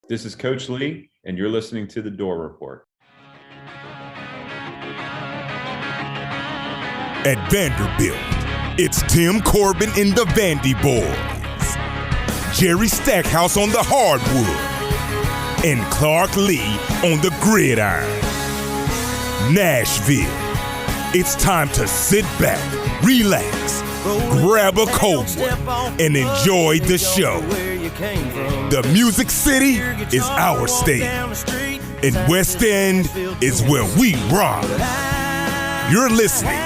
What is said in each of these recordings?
This is Coach Lee, and you're listening to The Door Report. At Vanderbilt, it's Tim Corbin and the Vandy Boys, Jerry Stackhouse on the hardwood, and Clark Lea on the gridiron. Nashville, it's time to sit back, relax, grab a cold one, and enjoy the show. The Music City is our stage, and West End is where we rock. You're listening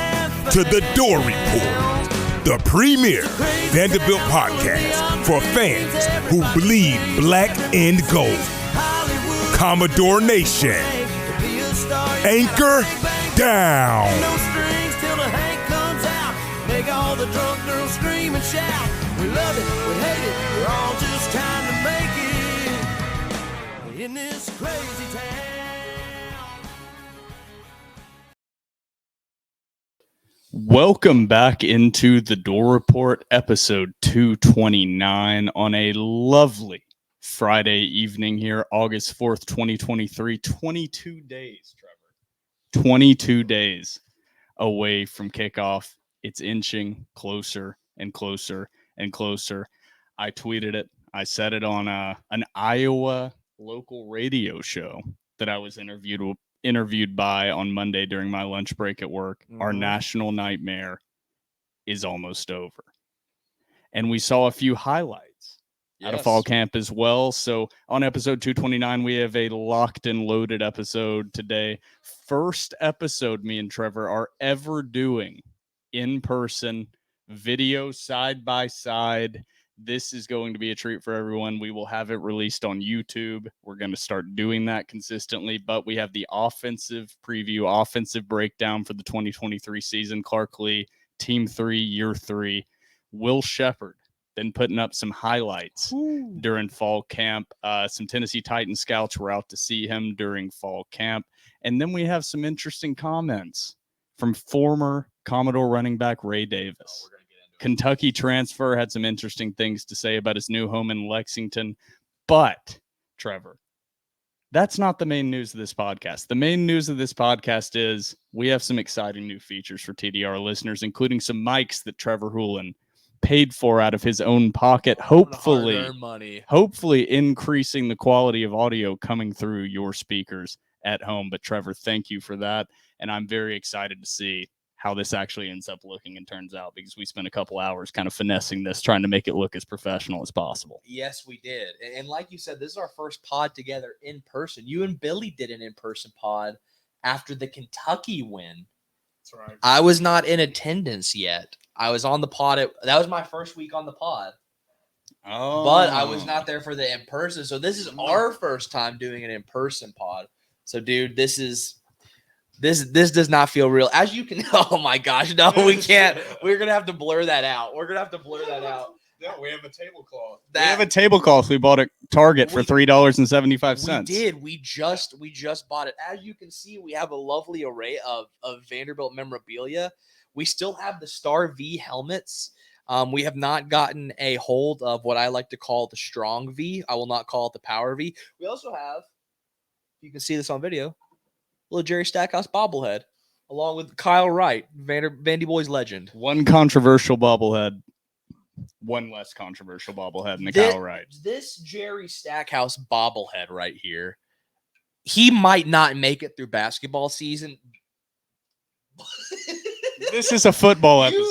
to The Door Report, the premier Vanderbilt podcast for fans who bleed black and gold. Commodore Nation, anchor down. No strings till the Hank comes out. Make all the drunk girls scream and shout. We love it, we hate it, we're all just trying to make it in this crazy town. Welcome back into the Door Report, episode 229 on a lovely Friday evening here, August 4th, 2023. 22 days, Trevor. 22 days away from kickoff. It's inching closer and closer and closer. I tweeted it. I said it on an Iowa local radio show that I was interviewed by on Monday during my lunch break at work. Our national nightmare is almost over. And we saw a few highlights out of fall camp as well. So on episode 229, we have a locked and loaded episode today. First episode me and Trevor are ever doing in person, video side by side. This is going to be a treat for everyone. We will have it released on YouTube. We're going to start doing that consistently, but we have the offensive preview, offensive breakdown for the 2023 season. Clark Lea, Team 3, Year 3. Will Shepard been putting up some highlights during fall camp. Some Tennessee Titans scouts were out to see him during fall camp. And then we have some interesting comments from former Commodore running back Ray Davis. Kentucky transfer, had some interesting things to say about his new home in Lexington. But, Trevor, that's not the main news of this podcast. The main news of this podcast is we have some exciting new features for TDR listeners, including some mics that Trevor Hulan paid for out of his own pocket, hopefully increasing the quality of audio coming through your speakers at home. But, Trevor, thank you for that. And I'm very excited to see how this actually ends up looking and turns out, because we spent a couple hours kind of finessing this, trying to make it look as professional as possible. Yes, we did. And like you said, this is our first pod together in person. You and Billy did an in-person pod after the Kentucky win. That's right. I was not in attendance yet. I was on the pod. That was my first week on the pod. Oh. But I was not there for the in-person. So this is our first time doing an in-person pod. So, dude, this does not feel real. As you can, oh my gosh, no, we can't. We're gonna have to blur that out. No, we have a tablecloth. We have a tablecloth we bought at Target for $3.75. We did. We just bought it. As you can see, we have a lovely array of Vanderbilt memorabilia. We still have the Star V helmets. We have not gotten a hold of what I like to call the Strong V. I will not call it the Power V. We also have, you can see this on video, little Jerry Stackhouse bobblehead, along with Kyle Wright, Vandy Boys legend. One controversial bobblehead, one less controversial bobblehead in the Kyle Wright. This Jerry Stackhouse bobblehead right here, he might not make it through basketball season. This is a football episode.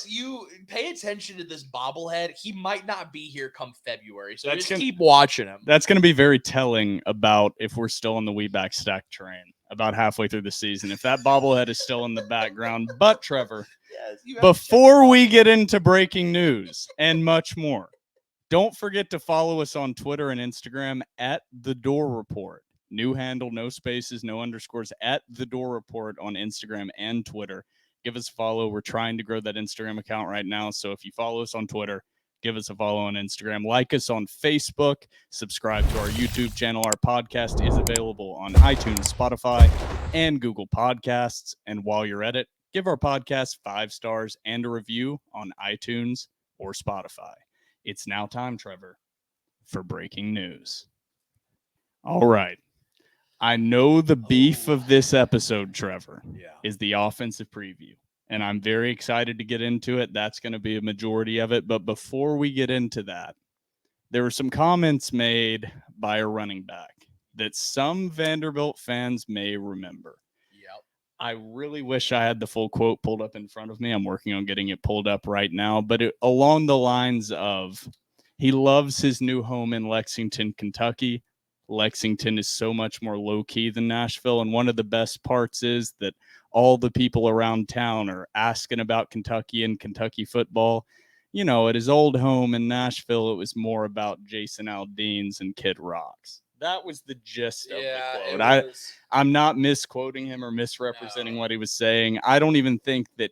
You pay attention to this bobblehead. He might not be here come February, so That's just keep watching him. That's going to be very telling about if we're still on the We Back Stack train about halfway through the season, if that bobblehead is still in the background. But, Trevor, before we get into breaking news and much more, don't forget to follow us on Twitter and Instagram at The Door Report. New handle, no spaces, no underscores, at The Door Report on Instagram and Twitter. Give us a follow. We're trying to grow that Instagram account right now. So if you follow us on Twitter, give us a follow on Instagram. Like us on Facebook. Subscribe to our YouTube channel. Our podcast is available on iTunes, Spotify, and Google Podcasts. And while you're at it, give our podcast 5 stars and a review on iTunes or Spotify. It's now time, Trevor, for breaking news. All right. I know the beef of this episode, Trevor, is the offensive preview. And I'm very excited to get into it. That's going to be a majority of it. But before we get into that, there were some comments made by a running back that some Vanderbilt fans may remember. Yep. I really wish I had the full quote pulled up in front of me. I'm working on getting it pulled up right now. But along the lines of, he loves his new home in Lexington, Kentucky. Lexington is so much more low-key than Nashville. And one of the best parts is that all the people around town are asking about Kentucky and Kentucky football. You know, at his old home in Nashville, it was more about Jason Aldean's and Kid Rock's. That was the gist of the quote. I'm not misquoting him or misrepresenting what he was saying. I don't even think that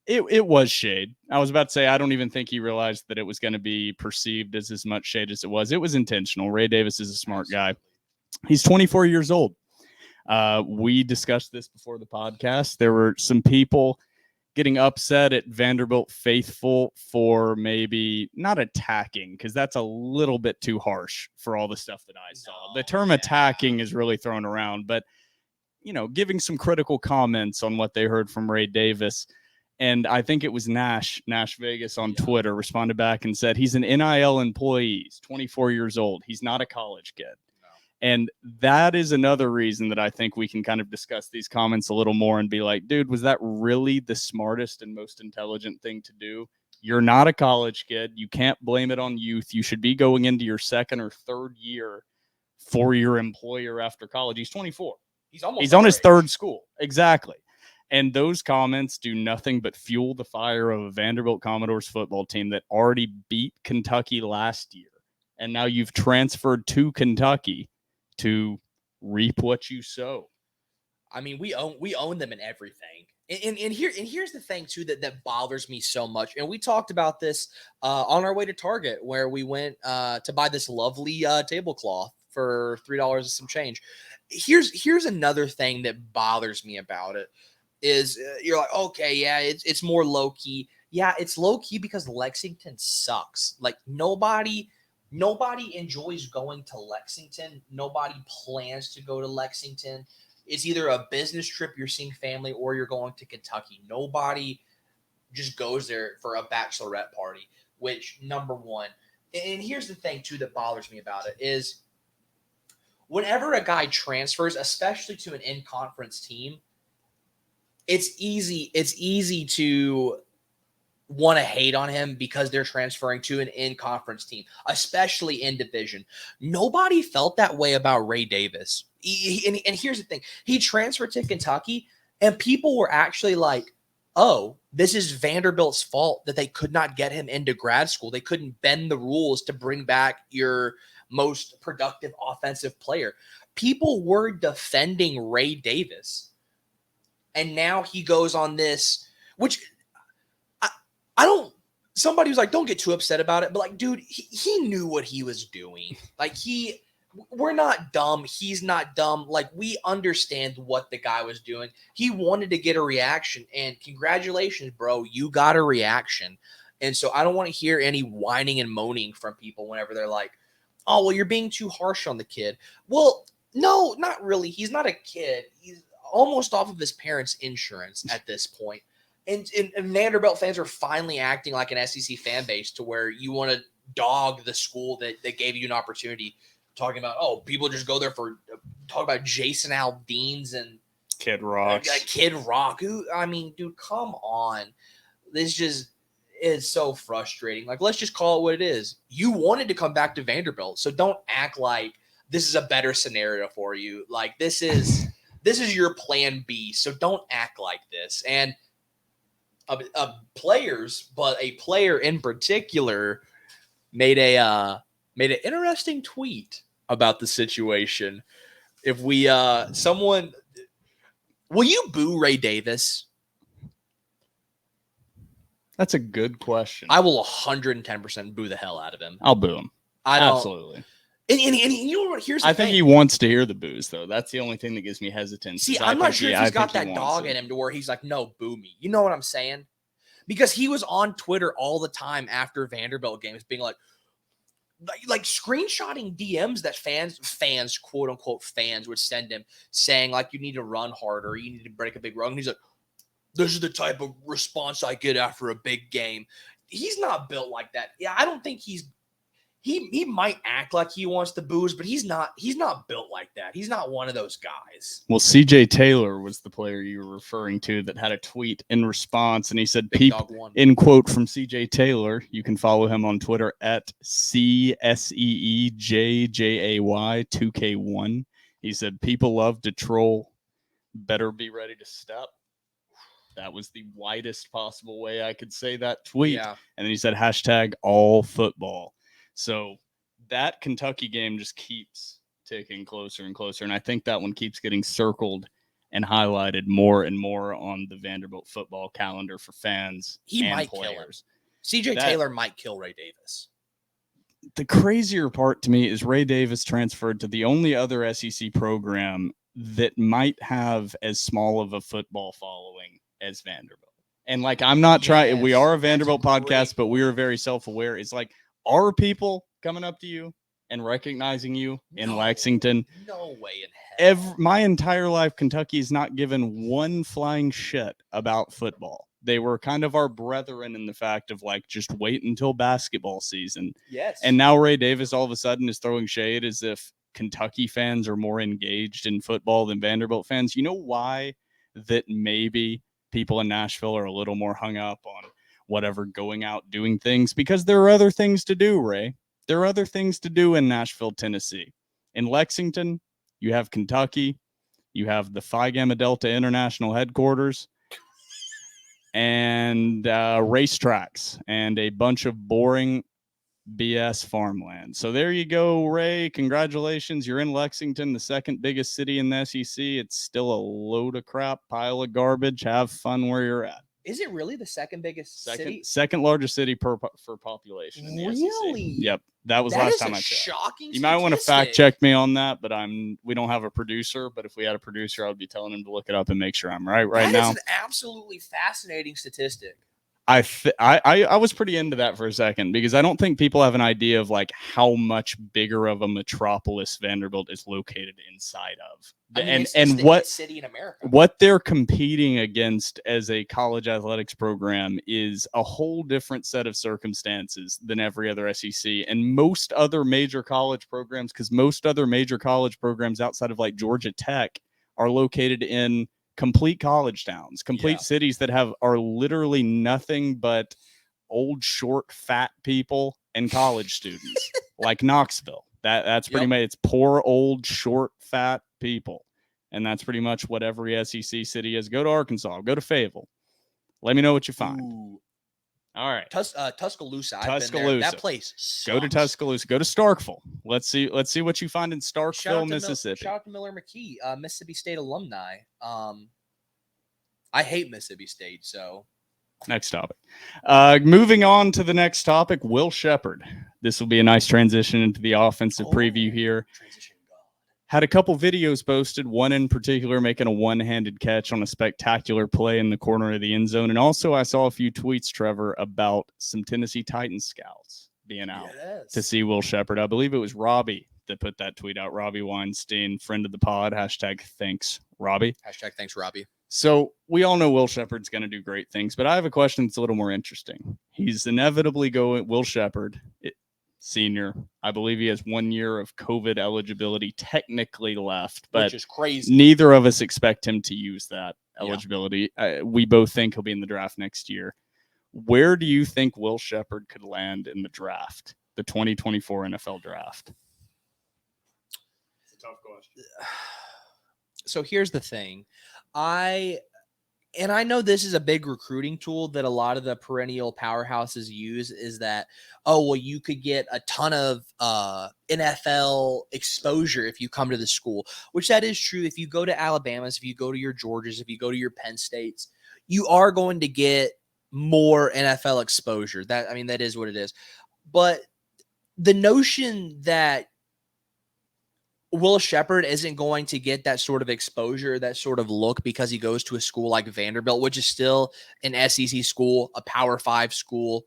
it was shade. I was about to say, I don't even think he realized that it was going to be perceived as much shade as it was. It was intentional. Ray Davis is a smart guy. He's 24 years old. We discussed this before the podcast. There were some people getting upset at Vanderbilt faithful for maybe not attacking, because that's a little bit too harsh for all the stuff that I saw. The term attacking is really thrown around, but, you know, giving some critical comments on what they heard from Ray Davis. And I think it was Nash Vegas on Twitter responded back and said, he's an NIL employee. He's 24 years old. He's not a college kid. And that is another reason that I think we can kind of discuss these comments a little more and be like, dude, was that really the smartest and most intelligent thing to do? You're not a college kid. You can't blame it on youth. You should be going into your second or third year for your employer after college. He's 24. He's on his third school. Exactly. And those comments do nothing but fuel the fire of a Vanderbilt Commodores football team that already beat Kentucky last year. And now you've transferred to Kentucky to reap what you sow. I mean, we own them in everything. And here's the thing too that bothers me so much. And we talked about this on our way to Target, where we went to buy this lovely tablecloth for $3 and some change. Here's another thing that bothers me about it is you're like, okay, yeah, it's more low key. Yeah, it's low key because Lexington sucks. Like nobody enjoys going to Lexington. Nobody plans to go to Lexington. It's either a business trip, you're seeing family, or you're going to Kentucky. Nobody just goes there for a bachelorette party, which, number one. And here's the thing, too, that bothers me about it is whenever a guy transfers, especially to an in-conference team, it's easy to want to hate on him because they're transferring to an in-conference team, especially in division. Nobody felt that way about Ray Davis. And here's the thing. He transferred to Kentucky, and people were actually like, oh, this is Vanderbilt's fault that they could not get him into grad school. They couldn't bend the rules to bring back your most productive offensive player. People were defending Ray Davis. And now he goes on this, which somebody was like, don't get too upset about it. But like, dude, he knew what he was doing. Like we're not dumb. He's not dumb. Like we understand what the guy was doing. He wanted to get a reaction, and congratulations, bro. You got a reaction. And so I don't want to hear any whining and moaning from people whenever they're like, oh, well, you're being too harsh on the kid. Well, no, not really. He's not a kid. He's almost off of his parents' insurance at this point. And Vanderbilt fans are finally acting like an SEC fan base to where you want to dog the school that gave you an opportunity, talking about, oh, people just go there for talk about Jason Aldean's and Kid Rock. Kid Rock. I mean, dude, come on. This just is so frustrating. Like, let's just call it what it is. You wanted to come back to Vanderbilt, so don't act like this is a better scenario for you. Like, this is your plan B, so don't act like this. And players, but a player in particular made an interesting tweet about the situation. If we will you boo Ray Davis? That's a good question. I will 110% boo the hell out of him. I'll boo him. Absolutely. And you know what? Here's the thing. I think he wants to hear the boos, though. That's the only thing that gives me hesitance. See, I'm not sure if he's got that dog in him to where he's like, no, boo me. You know what I'm saying? Because he was on Twitter all the time after Vanderbilt games being like, like screenshotting DMs that fans, quote unquote fans, would send him saying like, you need to run harder, you need to break a big run. And he's like, this is the type of response I get after a big game. He's not built like that. Yeah, I don't think he might act like he wants to booze, but he's not built like that. He's not one of those guys. Well, CJ Taylor was the player you were referring to that had a tweet in response, and he said, Big dog one. in quote from CJ Taylor, you can follow him on Twitter at CSEEJJAY2K1. He said, people love to troll. Better be ready to step. That was the widest possible way I could say that tweet. Yeah. And then he said, hashtag all football. So that Kentucky game just keeps ticking closer and closer. And I think that one keeps getting circled and highlighted more and more on the Vanderbilt football calendar for fans He and might players. kill him. CJ Taylor might kill Ray Davis. The crazier part to me is Ray Davis transferred to the only other SEC program that might have as small of a football following as Vanderbilt. And like, I'm not trying, we are a Vanderbilt podcast, but we are very self-aware. It's like, are people coming up to you and recognizing you in Lexington? No way in hell. My entire life, Kentucky has not given one flying shit about football. They were kind of our brethren in the fact of like, just wait until basketball season. Yes. And now Ray Davis all of a sudden is throwing shade as if Kentucky fans are more engaged in football than Vanderbilt fans. You know why that maybe people in Nashville are a little more hung up on whatever, going out doing things? Because there are other things to do, Ray. There are other things to do in Nashville, Tennessee. In Lexington, you have Kentucky, you have the Phi Gamma Delta International Headquarters, and racetracks, and a bunch of boring BS farmland. So there you go, Ray. Congratulations. You're in Lexington, the second biggest city in the SEC. It's still a load of crap, pile of garbage. Have fun where you're at. Is it really the second biggest city? Second largest city for population in the Really? SEC. Yep. That was That last is time a I checked. shocking You might want to statistic. fact check me on that, but we don't have a producer. But if we had a producer, I would be telling him to look it up and make sure I'm right now. That is an absolutely fascinating statistic. I was pretty into that for a second because I don't think people have an idea of like how much bigger of a metropolis Vanderbilt is located inside of, It's and the what eighth city in America. what they're competing against as a college athletics program is a whole different set of circumstances than every other SEC and most other major college programs, because most other major college programs outside of like Georgia Tech are located in complete college towns, complete cities that are literally nothing but old, short, fat people and college students, like Knoxville. That's pretty much, it's poor, old, short, fat people. And that's pretty much what every SEC city is. Go to Arkansas, go to Fayetteville. Let me know what you find. Ooh. All right. Tuscaloosa. I've been there. That place sucks. Go to Tuscaloosa. Go to Starkville. Let's see what you find in Starkville, Mississippi. Shout out to Miller McKee, Mississippi State alumni. I hate Mississippi State, so. Next topic. Moving on to the next topic, Will Shepherd. This will be a nice transition into the offensive preview here. Transition God. Had a couple videos posted, one in particular making a one-handed catch on a spectacular play in the corner of the end zone. And also I saw a few tweets, Trevor, about some Tennessee Titans scouts being out to see Will Shepherd. I believe it was Robbie that put that tweet out. Robbie Weinstein, friend of the pod, hashtag thanks, Robbie. Hashtag thanks, Robbie. So we all know Will Shepherd's going to do great things, but I have a question that's a little more interesting. He's inevitably going, Will Shepherd, senior. I believe he has 1 year of COVID eligibility technically left, but which is crazy. Neither of us expect him to use that eligibility. We both think he'll be in the draft next year. Where do you think Will Shepherd could land in the draft, the 2024 NFL draft? It's a tough question. So here's the thing. I know this is a big recruiting tool that a lot of the perennial powerhouses use, is that, oh, well, you could get a ton of NFL exposure if you come to the school, which that is true. If you go to Alabama's, if you go to your Georgias, if you go to your Penn States, you are going to get more NFL exposure. That is what it is. But the notion that Will Shepherd isn't going to get that sort of exposure, that sort of look, because he goes to a school like Vanderbilt, which is still an SEC school, a Power 5 school.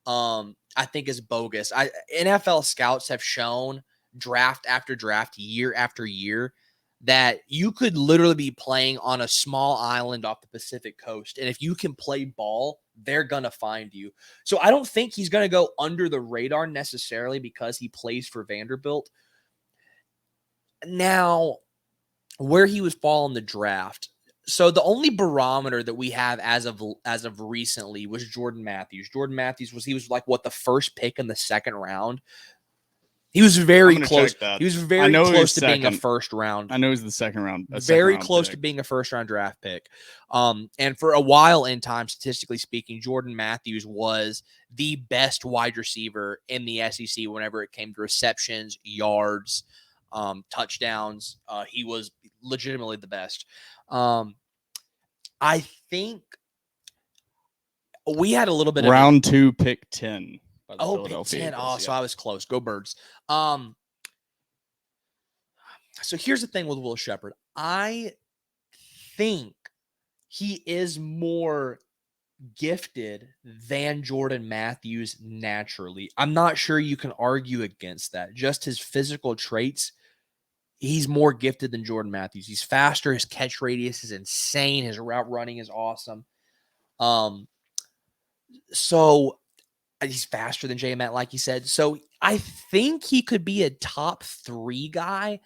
I think is bogus. NFL scouts have shown draft after draft, year after year, that you could literally be playing on a small island off the Pacific coast. And if you can play ball, they're going to find you. So I don't think he's going to go under the radar necessarily because he plays for Vanderbilt. Now, where he was fall in the draft. So the only barometer that we have as of recently was Jordan Matthews. Jordan Matthews was like the first pick in the second round. He was very close. He was very close to being a first round. I know he's the second round. Very close to being a first round draft pick. And for a while in time, statistically speaking, Jordan Matthews was the best wide receiver in the SEC whenever it came to receptions, yards, touchdowns. He was legitimately the best. I think we had a little bit round 2, pick 10. Pick 10. So I was close. Go Birds. So here's the thing with Will Sheppard. I think he is more gifted than Jordan Matthews naturally. I'm not sure you can argue against that. Just his physical traits, he's more gifted than Jordan Matthews. He's faster. His catch radius is insane. His route running is awesome. So he's faster than J-Matt, like you said. So I think he could be a top 3 guy.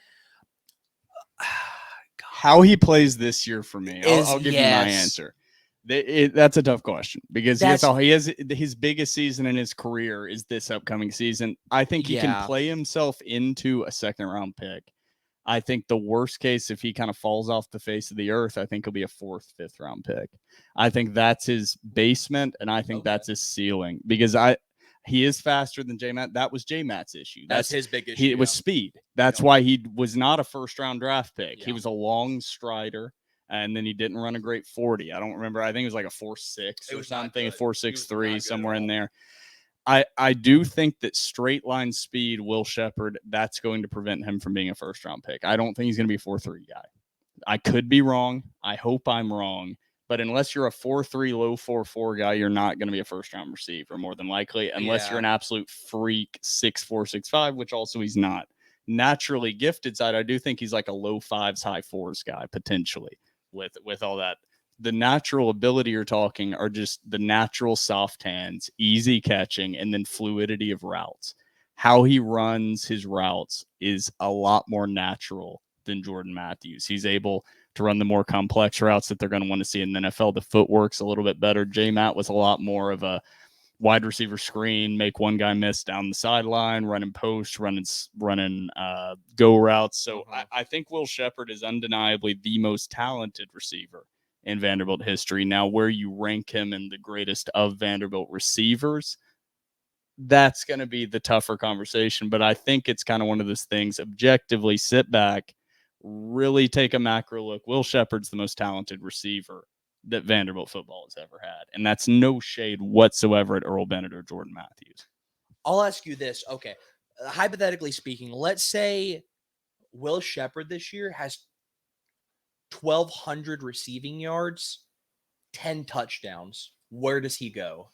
How he plays this year for me, I'll give you my answer. That's a tough question because he has his biggest season in his career is this upcoming season. I think he can play himself into a second round pick. I think the worst case, if he kind of falls off the face of the earth, I think he'll be a 4th, 5th round pick. I think that's his basement, and I think that's his ceiling because he is faster than J-Matt. That was J-Matt's issue. That's his big issue. It was speed. That's why he was not a first round draft pick. He was a long strider, and then he didn't run a great 40. I don't remember. I think it was like a 4.6 or something, a 4.63, somewhere in there. I do think that straight line speed, Will Sheppard, that's going to prevent him from being a first round pick. I don't think he's going to be a 4.3 guy. I could be wrong. I hope I'm wrong. But unless you're a 4.3, low 4.4 guy, you're not going to be a first round receiver more than likely, unless you're an absolute freak 6'4", 6'5", which also he's not. Naturally gifted side, I do think he's like a low 5s, high 4s guy potentially with all that. The natural ability you're talking are just the natural soft hands, easy catching, and then fluidity of routes. How he runs his routes is a lot more natural than Jordan Matthews. He's able to run the more complex routes that they're going to want to see in the NFL. The footwork's a little bit better. J-Matt was a lot more of a wide receiver screen, make one guy miss down the sideline, running post, running go routes. So I think Will Sheppard is undeniably the most talented receiver in Vanderbilt history. Now, where you rank him in the greatest of Vanderbilt receivers, that's going to be the tougher conversation. But I think it's kind of one of those things, objectively sit back, really take a macro look. Will Sheppard's the most talented receiver that Vanderbilt football has ever had. And that's no shade whatsoever at Earl Bennett or Jordan Matthews. I'll ask you this. Okay. Hypothetically speaking, let's say Will Sheppard this year has 1,200 receiving yards, 10 touchdowns. Where does he go?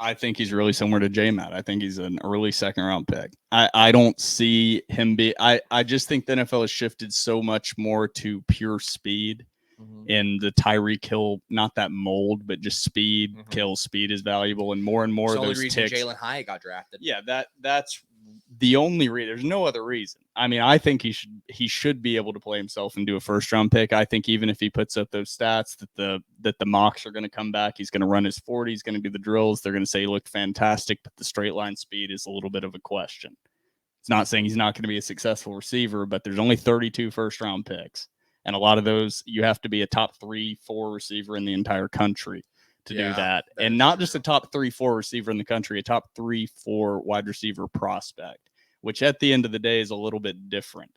I think he's really similar to J-Matt. I think he's an early second round pick. I don't see him I just think the NFL has shifted so much more to pure speed in the Tyreek Hill, not that mold, but just speed. Kill speed is valuable, and more It's of those reason ticks. Jalen Hyatt got drafted. Yeah, that's the only reason. There's no other reason. I mean, I think he should be able to play himself and do a first round pick. I think even if he puts up those stats that the mocks are going to come back, he's going to run his 40, he's going to do the drills. They're going to say he looked fantastic, but the straight line speed is a little bit of a question. It's not saying he's not going to be a successful receiver, but there's only 32 first round picks. And a lot of those, you have to be a top 3-4 receiver in the entire country to do that. And not just a top 3-4 receiver in the country, a top 3-4 wide receiver prospect, which at the end of the day is a little bit different.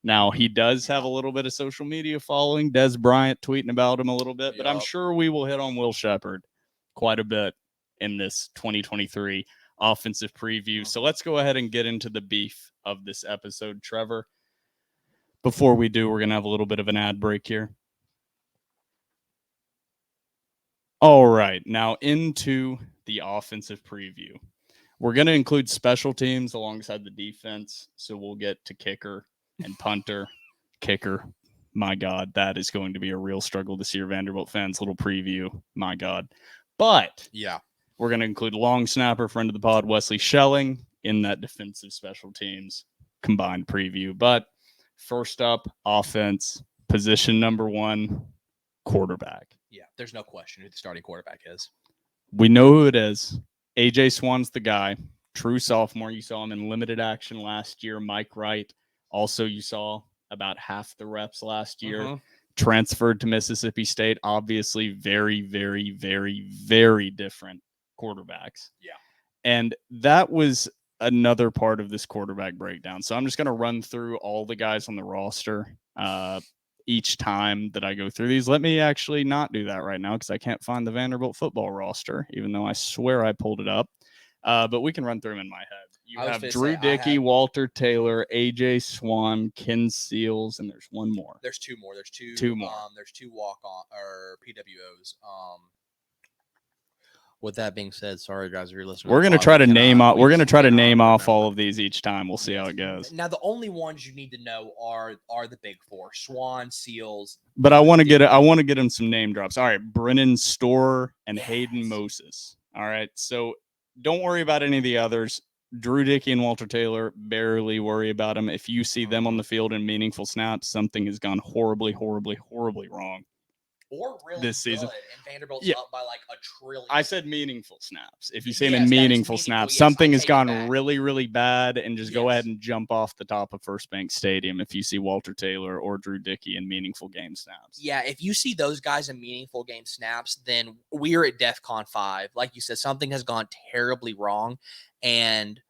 Now, he does have a little bit of social media following. Des Bryant tweeting about him a little bit, but I'm sure we will hit on Will Sheppard quite a bit in this 2023 offensive preview. So let's go ahead and get into the beef of this episode, Trevor. Before we do, we're going to have a little bit of an ad break here. All right, now into the offensive preview. We're going to include special teams alongside the defense. So we'll get to kicker and punter. Kicker. My God, that is going to be a real struggle this year, Vanderbilt fans. Little preview. My God. But Yeah. we're going to include long snapper, friend of the pod, Wesley Schelling, in that defensive special teams combined preview. But first up, offense, position number 1, quarterback. Yeah. There's no question who the starting quarterback is. We know who it is. AJ Swann's the guy. True sophomore. You saw him in limited action last year. Mike Wright. Also, you saw about half the reps last year. Transferred to Mississippi State. Obviously, very, very, very, very different quarterbacks. Yeah. And that was another part of this quarterback breakdown. So I'm just going to run through all the guys on the roster each time that I go through these. Let me actually not do that right now because I can't find the Vanderbilt football roster, even though I swear I pulled it up. But we can run through them in my head. You have Drew Dickey, Walter Taylor, AJ Swann, Ken Seals, and there's one more. There's two more. There's two more. There's two walk-on or PWOs. With that being said, sorry guys, if you're listening. We're gonna try to name off. We're gonna try to name off all of these each time. We'll see how it goes. Now, the only ones you need to know are the big four: Swann, Seals. But I want to get him some name drops. All right, Brennan Storer and Hayden Moses. All right, so don't worry about any of the others. Drew Dickey and Walter Taylor, barely worry about them. If you see them on the field in meaningful snaps, something has gone horribly, horribly, horribly wrong. Or really this season. And Vanderbilt's up by like a trillion. I said meaningful snaps. If you see him in meaningful snaps, something has gone really, really bad, and just go ahead and jump off the top of First Bank Stadium if you see Walter Taylor or Drew Dickey in meaningful game snaps. Yeah, if you see those guys in meaningful game snaps, then we are at DEFCON 5. Like you said, something has gone terribly wrong, and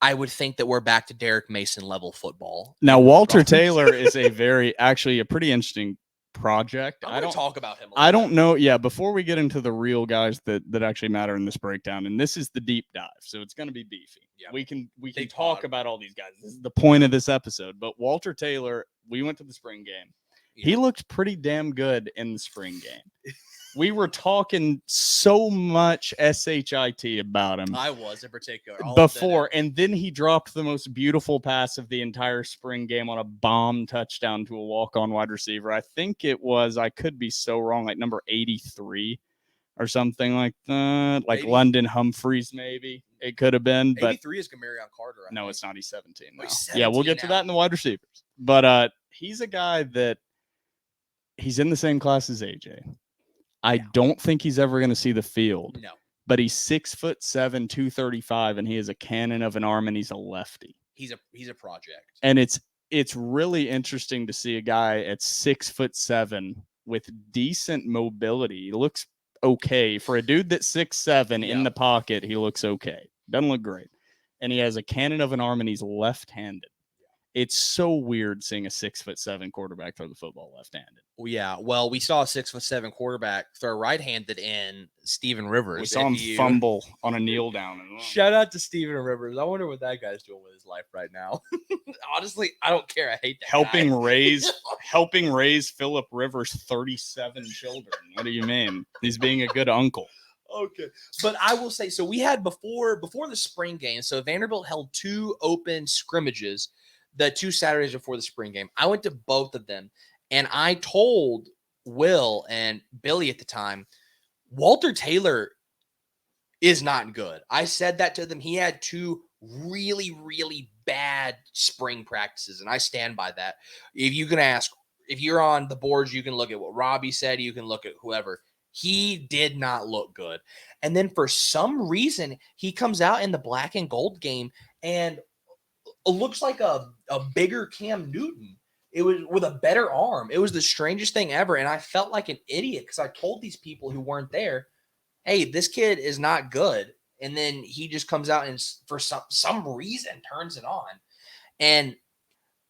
I would think that we're back to Derek Mason level football. Now, Walter Taylor is a pretty interesting project. I don't talk about him. I don't know. Yeah, before we get into the real guys that actually matter in this breakdown, and this is the deep dive, so it's going to be beefy. Yeah, we can talk about all these guys. This is the point of this episode. But Walter Taylor, we went to the spring game. Yeah. He looked pretty damn good in the spring game. We were talking so much shit about him. I was in particular. Before, and then he dropped the most beautiful pass of the entire spring game on a bomb touchdown to a walk-on wide receiver. I think it was, I could be so wrong, like number 83 or something like that. Like maybe. London Humphreys, maybe. It could have been. 83 is Gamarion Carter. No, it's not. He's 17 now. He's 17 we'll get to that in the wide receivers. But he's a guy that he's in the same class as AJ. I don't think he's ever going to see the field. No. But he's 6'7", 235, and he has a cannon of an arm, and he's a lefty. He's a project. And it's really interesting to see a guy at 6'7" with decent mobility. He looks okay. For a dude that's 6'7" in the pocket, he looks okay. Doesn't look great. And he has a cannon of an arm, and he's left-handed. It's so weird seeing a 6'7" quarterback throw the football left-handed. Well, yeah. Well, we saw a 6'7" quarterback throw right-handed in Steven Rivers. We saw him fumble on a kneel down. Shout out to Steven Rivers. I wonder what that guy's doing with his life right now. Honestly, I don't care. I hate that. Helping raise Philip Rivers' 37 children. What do you mean? He's being a good uncle. Okay. But I will say, so we had before the spring game, so Vanderbilt held 2 open scrimmages the 2 Saturdays before the spring game. I went to both of them, and I told Will and Billy at the time, Walter Taylor is not good. I said that to them. He had 2 really, really bad spring practices, and I stand by that. If you can ask, if you're on the boards, you can look at what Robbie said. You can look at whoever. He did not look good. And then for some reason, he comes out in the black and gold game, and it looks like a bigger Cam Newton. It was with a better arm. It was the strangest thing ever. And I felt like an idiot because I told these people who weren't there, hey, this kid is not good. And then he just comes out and for some reason turns it on. And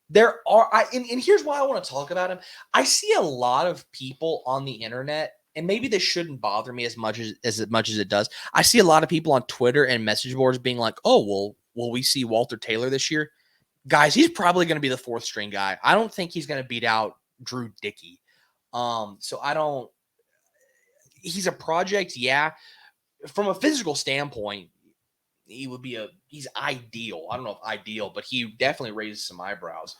there are, and here's why I want to talk about him. I see a lot of people on the internet, and maybe this shouldn't bother me as much as it does. I see a lot of people on Twitter and message boards being like, oh, well, will we see Walter Taylor this year? Guys, he's probably going to be the 4th string guy. I don't think he's going to beat out Drew Dickey. So he's a project. Yeah. From a physical standpoint, he's ideal. I don't know if ideal, but he definitely raises some eyebrows.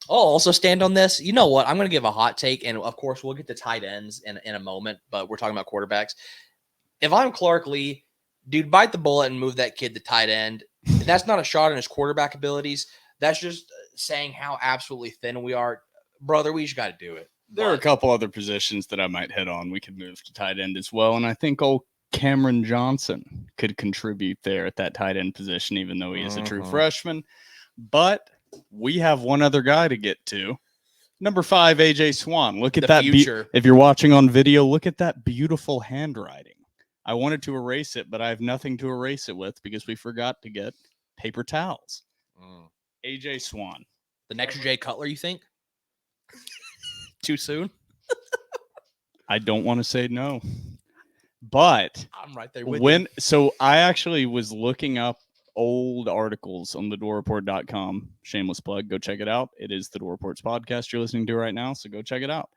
I'll also stand on this. You know what? I'm going to give a hot take, and of course, we'll get to tight ends in a moment, but we're talking about quarterbacks. If I'm Clark Lea, dude, bite the bullet and move that kid to tight end. That's not a shot on his quarterback abilities. That's just saying how absolutely thin we are. Brother, we just got to do it. There are a couple other positions that I might hit on. We could move to tight end as well, and I think old Cameron Johnson could contribute there at that tight end position, even though he is a true freshman. But we have one other guy to get to. Number 5, AJ Swann. Look at that. If you're watching on video, look at that beautiful handwriting. I wanted to erase it, but I have nothing to erase it with because we forgot to get paper towels. AJ Swann. The next Jay Cutler, you think? Too soon? I don't want to say no. But I'm right there with you. So I actually was looking up old articles on thedoreport.com. Shameless plug. Go check it out. It is the Door Reports podcast you're listening to right now, so go check it out.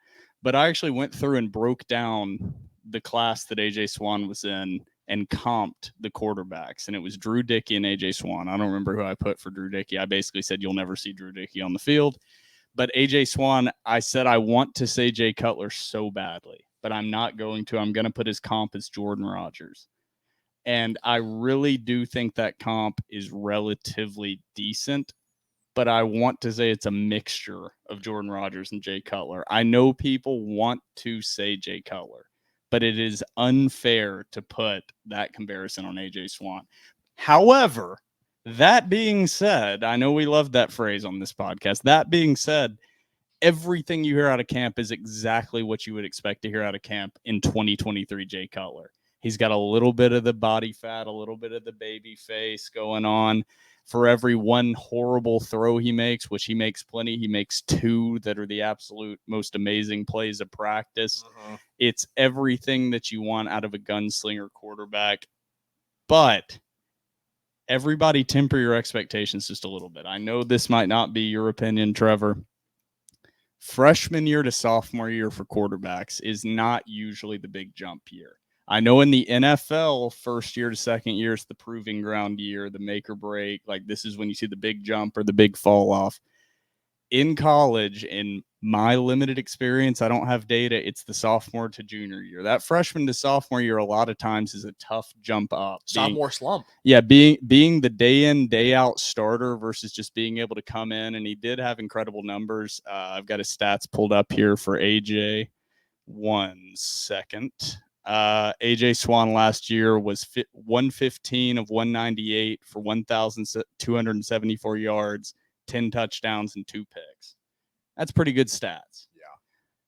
But I actually went through and broke down the class that AJ Swann was in and comped the quarterbacks. And it was Drew Dickey and AJ Swann. I don't remember who I put for Drew Dickey. I basically said you'll never see Drew Dickey on the field. But AJ Swann, I said I want to say Jay Cutler so badly, but I'm not going to. I'm going to put his comp as Jordan Rodgers. And I really do think that comp is relatively decent, but I want to say it's a mixture of Jordan Rodgers and Jay Cutler. I know people want to say Jay Cutler, but it is unfair to put that comparison on AJ Swann. However, that being said, I know we love that phrase on this podcast. That being said, everything you hear out of camp is exactly what you would expect to hear out of camp in 2023 Jay Cutler. He's got a little bit of the body fat, a little bit of the baby face going on. For every one horrible throw he makes, which he makes plenty, he makes 2 that are the absolute most amazing plays of practice. It's everything that you want out of a gunslinger quarterback. But everybody temper your expectations just a little bit. I know this might not be your opinion, Trevor. Freshman year to sophomore year for quarterbacks is not usually the big jump year. I know in the NFL, first year to second year is the proving ground year, the make or break. Like this is when you see the big jump or the big fall off. In college, in my limited experience, I don't have data. It's the sophomore to junior year. That freshman to sophomore year, a lot of times is a tough jump up. Sophomore slump. Yeah, being the day in, day out starter versus just being able to come in. And he did have incredible numbers. I've got his stats pulled up here for AJ. 1 second. AJ Swann last year was 115 of 198 for 1,274 yards, 10 touchdowns, and 2 picks. That's pretty good stats. Yeah.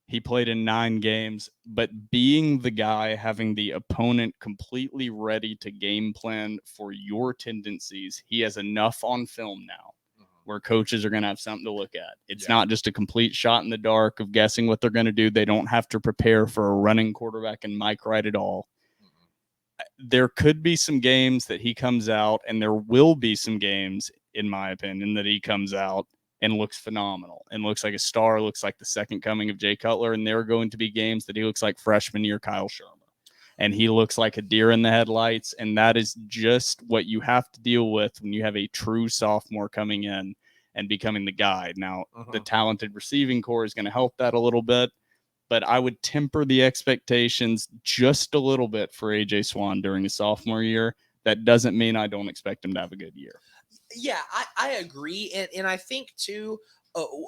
He played in 9 games, but being the guy, having the opponent completely ready to game plan for your tendencies, he has enough on film now where coaches are going to have something to look at. It's not just a complete shot in the dark of guessing what they're going to do. They don't have to prepare for a running quarterback and Mike Wright at all. There could be some games that he comes out, and there will be some games, in my opinion, that he comes out and looks phenomenal and looks like a star, looks like the second coming of Jay Cutler. And there are going to be games that he looks like freshman year Kyle Shermer. And he looks like a deer in the headlights. And that is just what you have to deal with when you have a true sophomore coming in and becoming the guy. Now, the talented receiving core is going to help that a little bit, but I would temper the expectations just a little bit for AJ Swann during his sophomore year. That doesn't mean I don't expect him to have a good year. Yeah, I agree. And I think, too,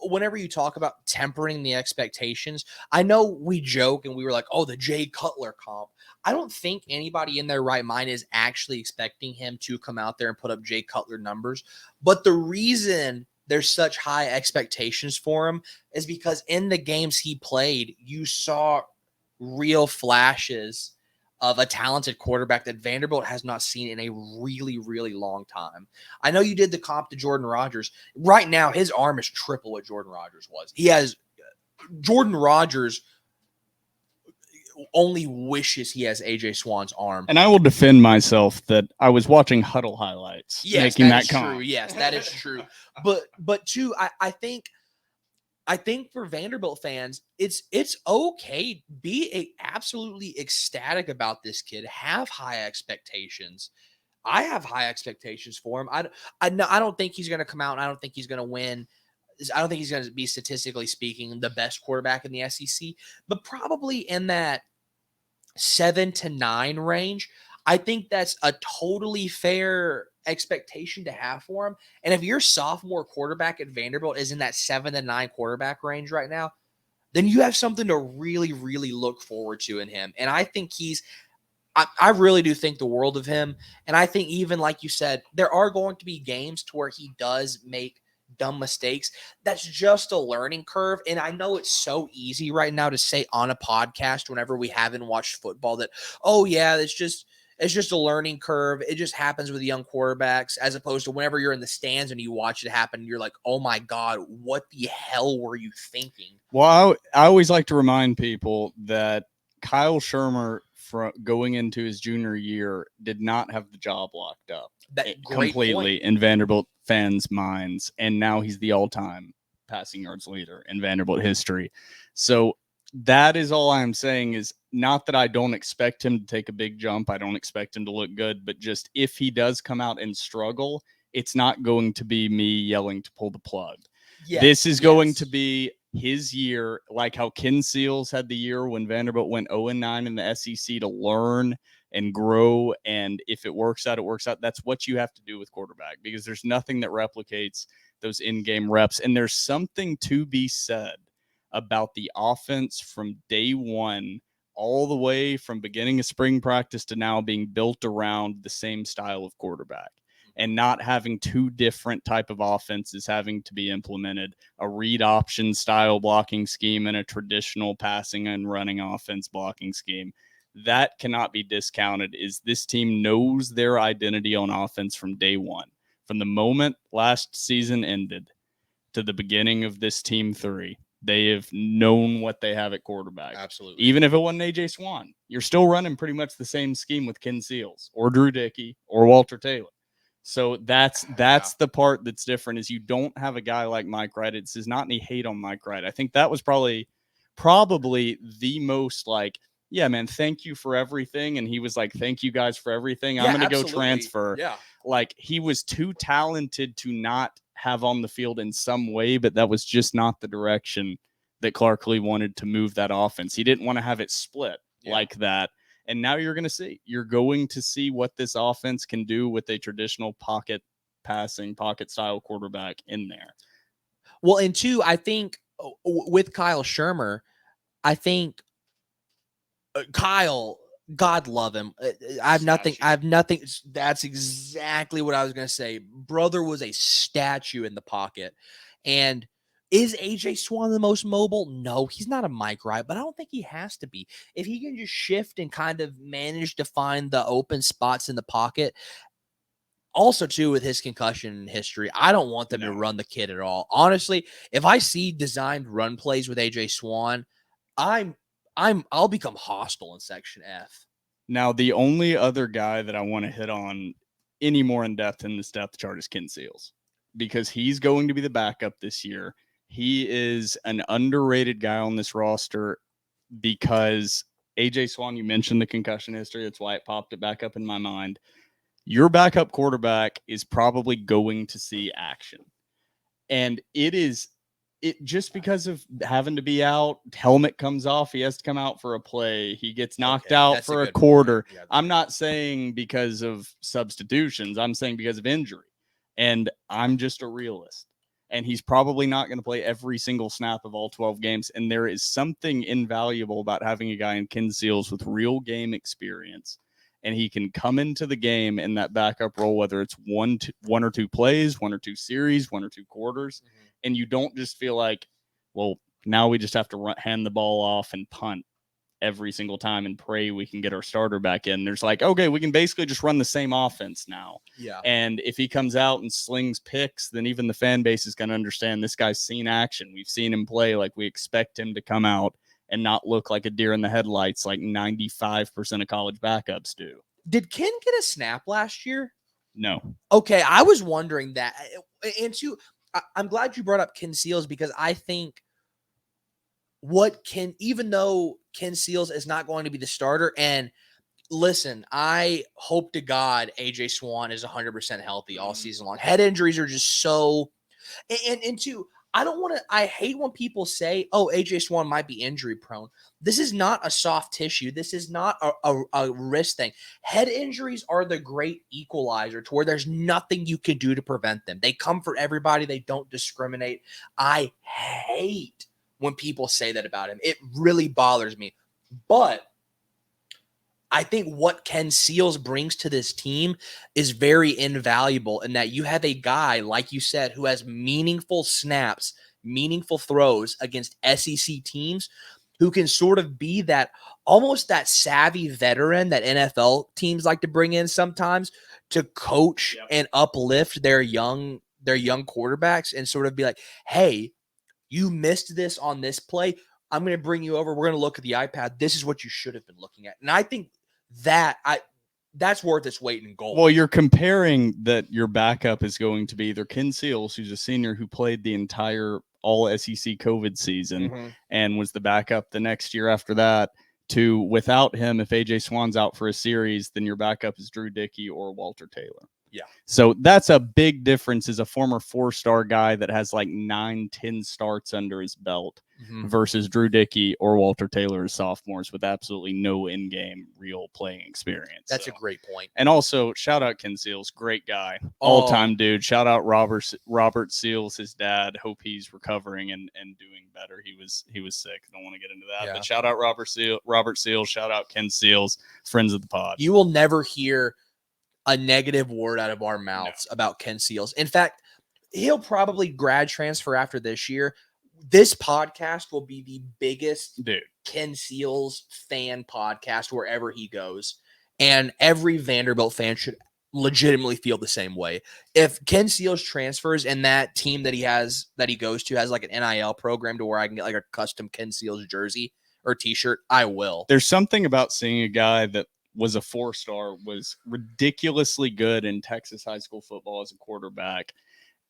whenever you talk about tempering the expectations, I know we joke and we were like, oh, the Jay Cutler comp. I don't think anybody in their right mind is actually expecting him to come out there and put up Jay Cutler numbers. But the reason there's such high expectations for him is because in the games he played, you saw real flashes of a talented quarterback that Vanderbilt has not seen in a really, really long time. I know you did the comp to Jordan Rodgers. Right now, his arm is triple what Jordan Rodgers was. Jordan Rodgers only wishes he has AJ Swann's arm. And I will defend myself that I was watching huddle highlights. Yes, making that is comp. true. Yes, that is true. But too, I think for Vanderbilt fans, it's okay. Be absolutely ecstatic about this kid. Have high expectations. I have high expectations for him. I don't think he's going to come out. And I don't think he's going to win. I don't think he's going to be, statistically speaking, the best quarterback in the SEC, but probably in that 7 to 9 range. I think that's a totally fair expectation to have for him. And if your sophomore quarterback at Vanderbilt is in that 7 to 9 quarterback range right now, then you have something to really, really look forward to in him. And I think I really do think the world of him. And I think, even like you said, there are going to be games to where he does make dumb mistakes. That's just a learning curve. And I know it's so easy right now to say on a podcast whenever we haven't watched football that, oh yeah, it's just a learning curve. It just happens with young quarterbacks, as opposed to whenever you're in the stands and you watch it happen, you're like, oh my God, what the hell were you thinking? Well, I always like to remind people that Kyle Shermer, going into his junior year, did not have the job locked up completely in Vanderbilt fans' minds, and now he's the all-time passing yards leader in Vanderbilt history. So that is all I'm saying, is not that I don't expect him to take a big jump. I don't expect him to look good, but just if he does come out and struggle, it's not going to be me yelling to pull the plug. Yes, this is going to be his year, like how Ken Seals had the year when Vanderbilt went 0-9 in the SEC, to learn and grow. And if it works out, it works out. That's what you have to do with quarterback, because there's nothing that replicates those in-game reps. And there's something to be said about the offense from day one, all the way from beginning of spring practice to now, being built around the same style of quarterback, and not having two different type of offenses having to be implemented, a read option style blocking scheme and a traditional passing and running offense blocking scheme. That cannot be discounted. Is this team knows their identity on offense from day one. From the moment last season ended to the beginning of this team 3, they have known what they have at quarterback. Absolutely. Even if it wasn't AJ Swann, you're still running pretty much the same scheme with Ken Seals or Drew Dickey or Walter Taylor. So that's the part that's different, is you don't have a guy like Mike Wright. This is not any hate on Mike Wright. I think that was probably the most like, yeah, man, thank you for everything. And he was like, thank you guys for everything. I'm going to go transfer. Yeah. Like, he was too talented to not have on the field in some way, but that was just not the direction that Clark Lea wanted to move that offense. He didn't want to have it split like that. And now you're going to see what this offense can do with a traditional pocket passing, pocket style quarterback in there. Well, and two, I think with Kyle Shermer, I think Kyle, God love him. I have nothing. That's exactly what I was going to say. Brother was a statue in the pocket. And is AJ Swann the most mobile? No, he's not a Mike Wright, but I don't think he has to be. If he can just shift and kind of manage to find the open spots in the pocket. Also, too, with his concussion history, I don't want them to run the kid at all. Honestly, if I see designed run plays with AJ Swann, I'll become hostile in Section F. Now, the only other guy that I want to hit on any more in depth in this depth chart is Ken Seals, because he's going to be the backup this year. He is an underrated guy on this roster, because AJ Swann, you mentioned the concussion history. That's why it popped it back up in my mind. Your backup quarterback is probably going to see action. And it just because of having to be out, helmet comes off, he has to come out for a play, he gets knocked out for a quarter. Yeah, I'm not saying because of substitutions, I'm saying because of injury. And I'm just a realist. And he's probably not going to play every single snap of all 12 games. And there is something invaluable about having a guy in Ken Seals with real game experience. And he can come into the game in that backup role, whether it's one or two plays, 1 or 2 series, 1 or 2 quarters. Mm-hmm. And you don't just feel like, well, now we just have to hand the ball off and punt every single time and pray we can get our starter back in. There's like, okay, we can basically just run the same offense now. Yeah. And if he comes out and slings picks, then even the fan base is going to understand this guy's seen action. We've seen him play like we expect him to come out and not look like a deer in the headlights like 95% of college backups do. Did Ken get a snap last year? No. Okay, I was wondering that. And two, I'm glad you brought up Ken Seals, because I think even though Ken Seals is not going to be the starter, and Listen, I hope to God AJ Swann is 100% healthy all season long. Head injuries are just so, and two, I hate when people say, oh, AJ Swann might be injury prone. This is not a soft tissue. This is not a wrist thing. Head injuries are the great equalizer to where there's nothing you can do to prevent them. They come for everybody. They don't discriminate. I hate when people say that about him. It really bothers me. But I think what Ken Seals brings to this team is very invaluable in that you have a guy, like you said, who has meaningful snaps, meaningful throws against SEC teams who can sort of be that almost that savvy veteran that NFL teams like to bring in sometimes to coach and uplift their young quarterbacks and sort of be like, hey, you missed this on this play. I'm going to bring you over. We're going to look at the iPad. This is what you should have been looking at. And I think that's worth its weight in gold. Well, you're comparing that your backup is going to be either Ken Seals, who's a senior who played the entire all SEC COVID season and was the backup the next year after that, to without him, if AJ Swann's out for a series, then your backup is Drew Dickey or Walter Taylor. Yeah. So that's a big difference as a former 4-star guy that has like 9-10 starts under his belt versus Drew Dickey or Walter Taylor as sophomores with absolutely no in-game real playing experience. That's a great point. And also, shout out Ken Seals, great guy, all-time dude. Shout out Robert Seals, his dad. Hope he's recovering and doing better. He was sick. Don't want to get into that. Yeah. But shout out Robert Seals. Shout out Ken Seals, friends of the pod. You will never hear a negative word out of our mouths about Ken Seals. In fact, he'll probably grad transfer after this year. This podcast will be the biggest Ken Seals fan podcast wherever he goes. And every Vanderbilt fan should legitimately feel the same way. If Ken Seals transfers and that team that he goes to has like an NIL program to where I can get like a custom Ken Seals jersey or t-shirt, I will. There's something about seeing a guy that was a 4-star, was ridiculously good in Texas high school football as a quarterback,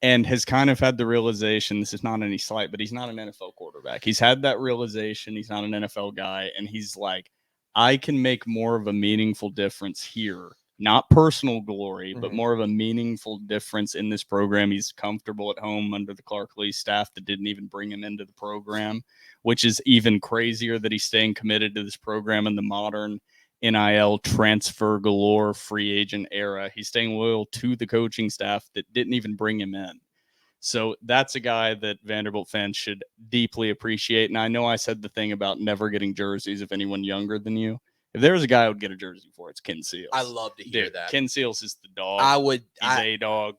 and has kind of had the realization, this is not any slight, but he's not an NFL quarterback. He's had that realization. He's not an NFL guy. And he's like, I can make more of a meaningful difference here. Not personal glory, but more of a meaningful difference in this program. He's comfortable at home under the Clark Lea staff that didn't even bring him into the program, which is even crazier that he's staying committed to this program in the modern NIL transfer galore free agent era. He's staying loyal to the coaching staff that didn't even bring him in. So that's a guy that Vanderbilt fans should deeply appreciate. And I know I said the thing about never getting jerseys of anyone younger than you. If there's a guy I would get a jersey for, it's Ken Seals. I love to hear that. Ken Seals is the dog. He's a dog.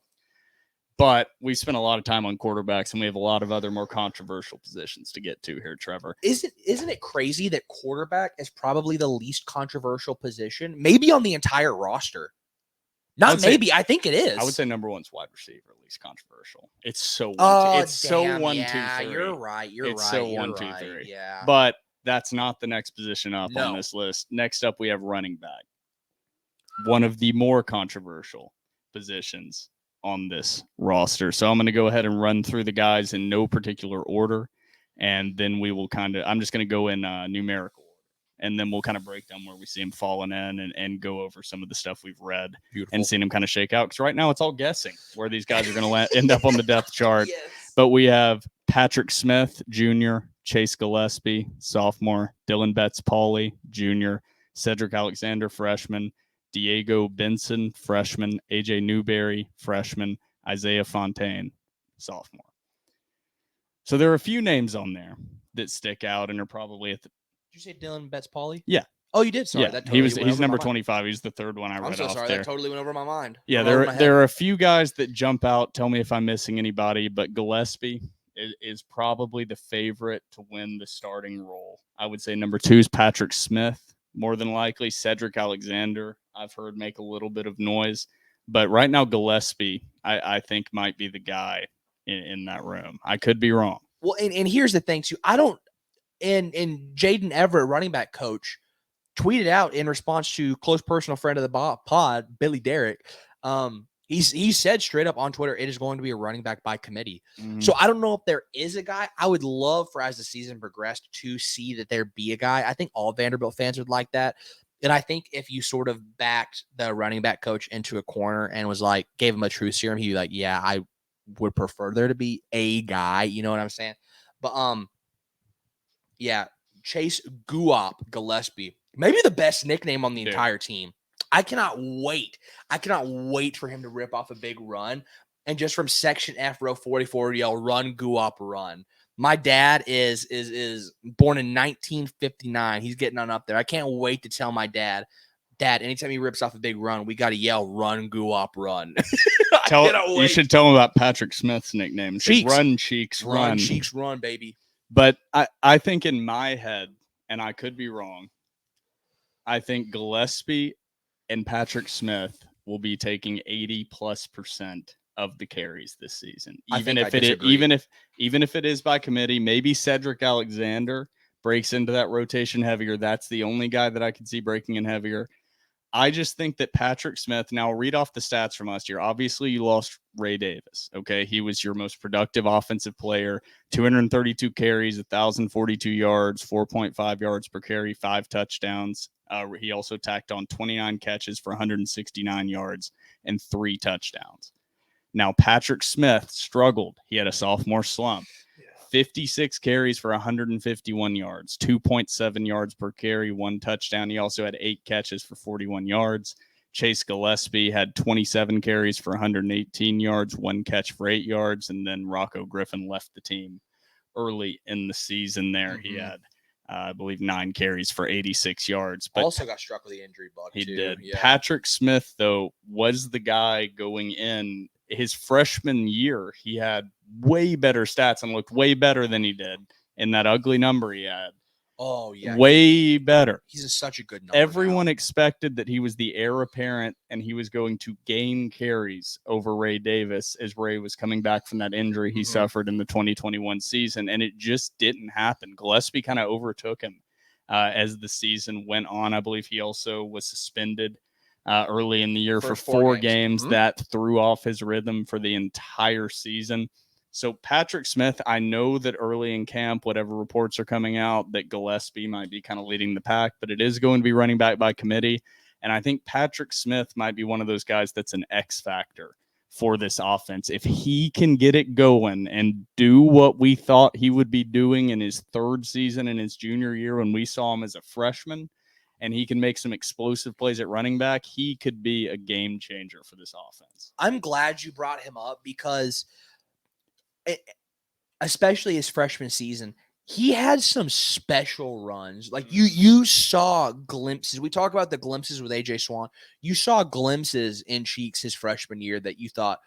But we spent a lot of time on quarterbacks, and we have a lot of other more controversial positions to get to here, Trevor. Isn't it crazy that quarterback is probably the least controversial position, maybe on the entire roster? Not maybe. I think it is. I would say number one's wide receiver, least controversial. It's so damn, 1, 2, 3. You're right. It's right. so You're 1, 2, right. 3. Yeah. But that's not the next position up No. on this list. Next up, we have running back. One of the more controversial positions on this roster. So I'm going to go ahead and run through the guys in no particular order. And then we will I'm just going to go in numerical order. And then we'll kind of break down where we see him falling in and go over some of the stuff we've read and seen him kind of shake out. Because right now it's all guessing where these guys are going to end up on the depth chart. Yes. But we have Patrick Smith, Jr., Chase Gillespie, sophomore, Dylan Betts-Pauley, Jr., Cedric Alexander, freshman, Diego Benson, freshman, AJ Newberry, freshman, Isaiah Fontaine, sophomore. So there are a few names on there that stick out and are probably at the. Did you say Dylan Betts-Pauley? Yeah. Oh, you did. Sorry, yeah. that totally He's number 25. He's the third one I read. I'm so off sorry. there. That totally went over my mind. Yeah, there are a few guys that jump out. Tell me if I'm missing anybody, but Gillespie is probably the favorite to win the starting role. I would say number 2 is Patrick Smith, more than likely. Cedric Alexander, I've heard make a little bit of noise. But right now, Gillespie, I think, might be the guy in that room. I could be wrong. Well, and here's the thing, too. And Jaden Everett, running back coach, tweeted out in response to close personal friend of the pod, Billy Derrick. He said straight up on Twitter, it is going to be a running back by committee. Mm-hmm. So I don't know if there is a guy. I would love for, as the season progressed, to see that there be a guy. I think all Vanderbilt fans would like that. And I think if you sort of backed the running back coach into a corner and was like, gave him a truth serum, he'd be like, yeah, I would prefer there to be a guy. You know what I'm saying? But yeah, Chase Guap Gillespie, maybe the best nickname on the Dude. entire team. I cannot wait. I cannot wait for him to rip off a big run and just from section F, row 44, yell, run, Guap, run. My dad is born in 1959. He's getting on up there. I can't wait to tell my dad, anytime he rips off a big run, we got to yell, run, Guap, run. You should tell him about Patrick Smith's nickname. Cheeks. Run, Cheeks, run. Run, Cheeks, run, baby. But I think in my head, and I could be wrong, I think Gillespie and Patrick Smith will be taking 80+% of the carries this season. Even if it is by committee, maybe Cedric Alexander breaks into that rotation heavier. That's the only guy that I could see breaking in heavier. I just think that Patrick Smith, now read off the stats from last year. Obviously, you lost Ray Davis. Okay. He was your most productive offensive player, 232 carries, 1,042 yards, 4.5 yards per carry, 5 touchdowns. He also tacked on 29 catches for 169 yards and 3 touchdowns. Now, Patrick Smith struggled. He had a sophomore slump. 56 carries for 151 yards, 2.7 yards per carry, 1 touchdown. He also had 8 catches for 41 yards. Chase Gillespie had 27 carries for 118 yards, 1 catch for 8 yards. And then Rocco Griffin left the team early in the season there. Mm-hmm. He had, I believe, 9 carries for 86 yards. But also got struck with the injury bug, he too. did. Yeah. Patrick Smith, though, was the guy going in. His freshman year, he had way better stats and looked way better than he did in that ugly number he had. Oh, yeah. Way better. He's such a good number. Everyone expected that he was the heir apparent and he was going to gain carries over Ray Davis as Ray was coming back from that injury he suffered in the 2021 season, and it just didn't happen. Gillespie kind of overtook him as the season went on. I believe he also was suspended early in the year for 4 games. That threw off his rhythm for the entire season. So Patrick Smith, I know that early in camp, whatever reports are coming out, that Gillespie might be kind of leading the pack, but it is going to be running back by committee. And I think Patrick Smith might be one of those guys that's an X factor for this offense. If he can get it going and do what we thought he would be doing in his 3rd season in his junior year when we saw him as a freshman, and he can make some explosive plays at running back, he could be a game changer for this offense. I'm glad you brought him up because especially his freshman season, he had some special runs. Like you saw glimpses. We talk about the glimpses with AJ Swann. You saw glimpses in Cheeks his freshman year that you thought,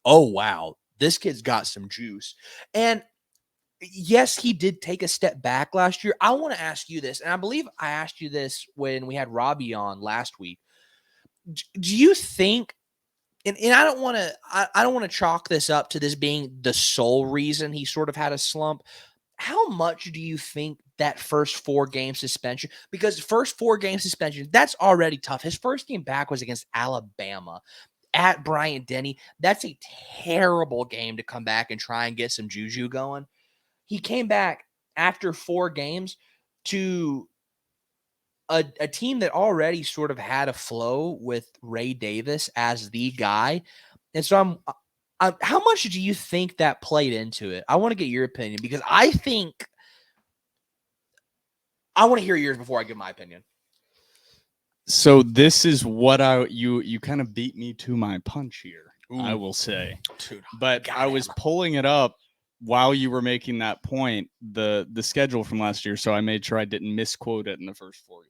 oh, wow, this kid's got some juice. And yes, he did take a step back last year. I want to ask you this, and I believe I asked you this when we had Robbie on last week. Do you think, and I don't want to chalk this up to this being the sole reason he sort of had a slump. How much do you think that first 4-game suspension, because first 4-game suspension, that's already tough. His first game back was against Alabama at Bryant-Denny. That's a terrible game to come back and try and get some juju going. He came back after 4 games to a team that already sort of had a flow with Ray Davis as the guy. And so how much do you think that played into it? I want to get your opinion because I think I want to hear yours before I give my opinion. So this is what you kind of beat me to my punch here, I will say. Dude, but I was pulling it up while you were making that point, the schedule from last year, so I made sure I didn't misquote it in the first 4 games.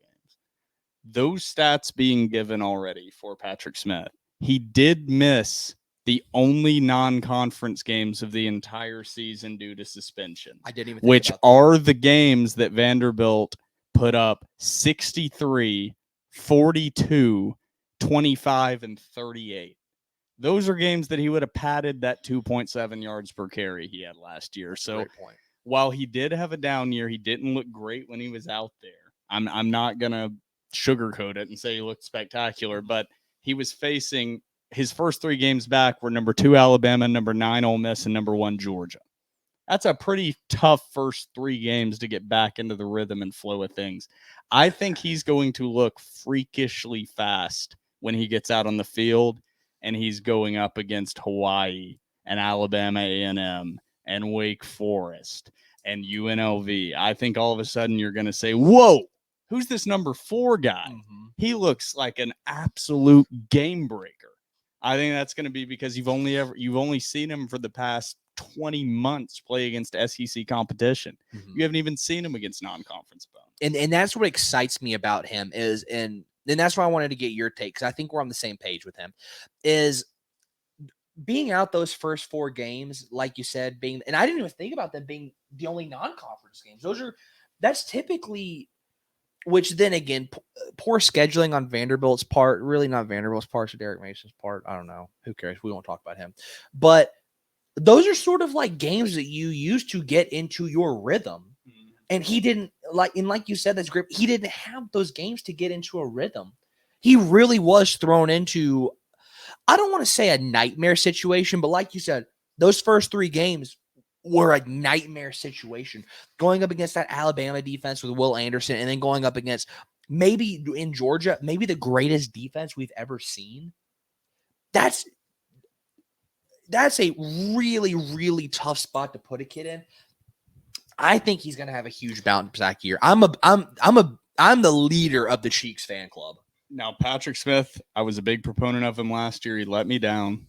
Those stats being given already for Patrick Smith, he did miss the only non-conference games of the entire season due to suspension. I didn't even think which about that. are the games that Vanderbilt put up 63, 42, 25, and 38. Those are games that he would have padded that 2.7 yards per carry he had last year. So while he did have a down year, he didn't look great when he was out there. I'm not going to sugarcoat it and say he looked spectacular, but he was facing his first 3 games back were number 2 Alabama, number 9 Ole Miss, and number 1 Georgia. That's a pretty tough first 3 games to get back into the rhythm and flow of things. I think he's going to look freakishly fast when he gets out on the field and he's going up against Hawaii and Alabama A&M and Wake Forest and UNLV. I think all of a sudden you're going to say, whoa, who's this number 4 guy? He looks like an absolute game breaker. I think that's going to be because you've only seen him for the past 20 months play against SEC competition. You haven't even seen him against non-conference opponents. And that's what excites me about him is, and that's why I wanted to get your take, because I think we're on the same page with him, is being out those first 4 games, like you said, and I didn't even think about them being the only non-conference games. That's typically, which then again, poor scheduling on Vanderbilt's part, really not Vanderbilt's part, so Derek Mason's part. I don't know. Who cares? We won't talk about him. But those are sort of like games that you use to get into your rhythm. And he didn't, like you said, that's great. He didn't have those games to get into a rhythm. He really was thrown into, I don't want to say a nightmare situation, but like you said, those first 3 games were a nightmare situation. Going up against that Alabama defense with Will Anderson, and then going up against, maybe in Georgia, maybe the greatest defense we've ever seen. That's a really, really tough spot to put a kid in. I think he's going to have a huge bounce back year. I'm the leader of the Cheeks fan club. Now, Patrick Smith, I was a big proponent of him last year. He let me down.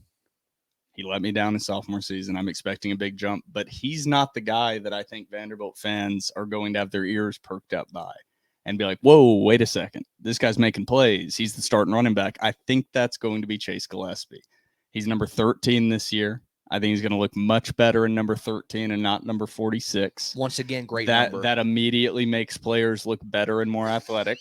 He let me down in sophomore season. I'm expecting a big jump, but he's not the guy that I think Vanderbilt fans are going to have their ears perked up by and be like, whoa, wait a second. This guy's making plays. He's the starting running back. I think that's going to be Chase Gillespie. He's number 13 this year. I think he's going to look much better in number 13 and not number 46. Once again, great number. That immediately makes players look better and more athletic.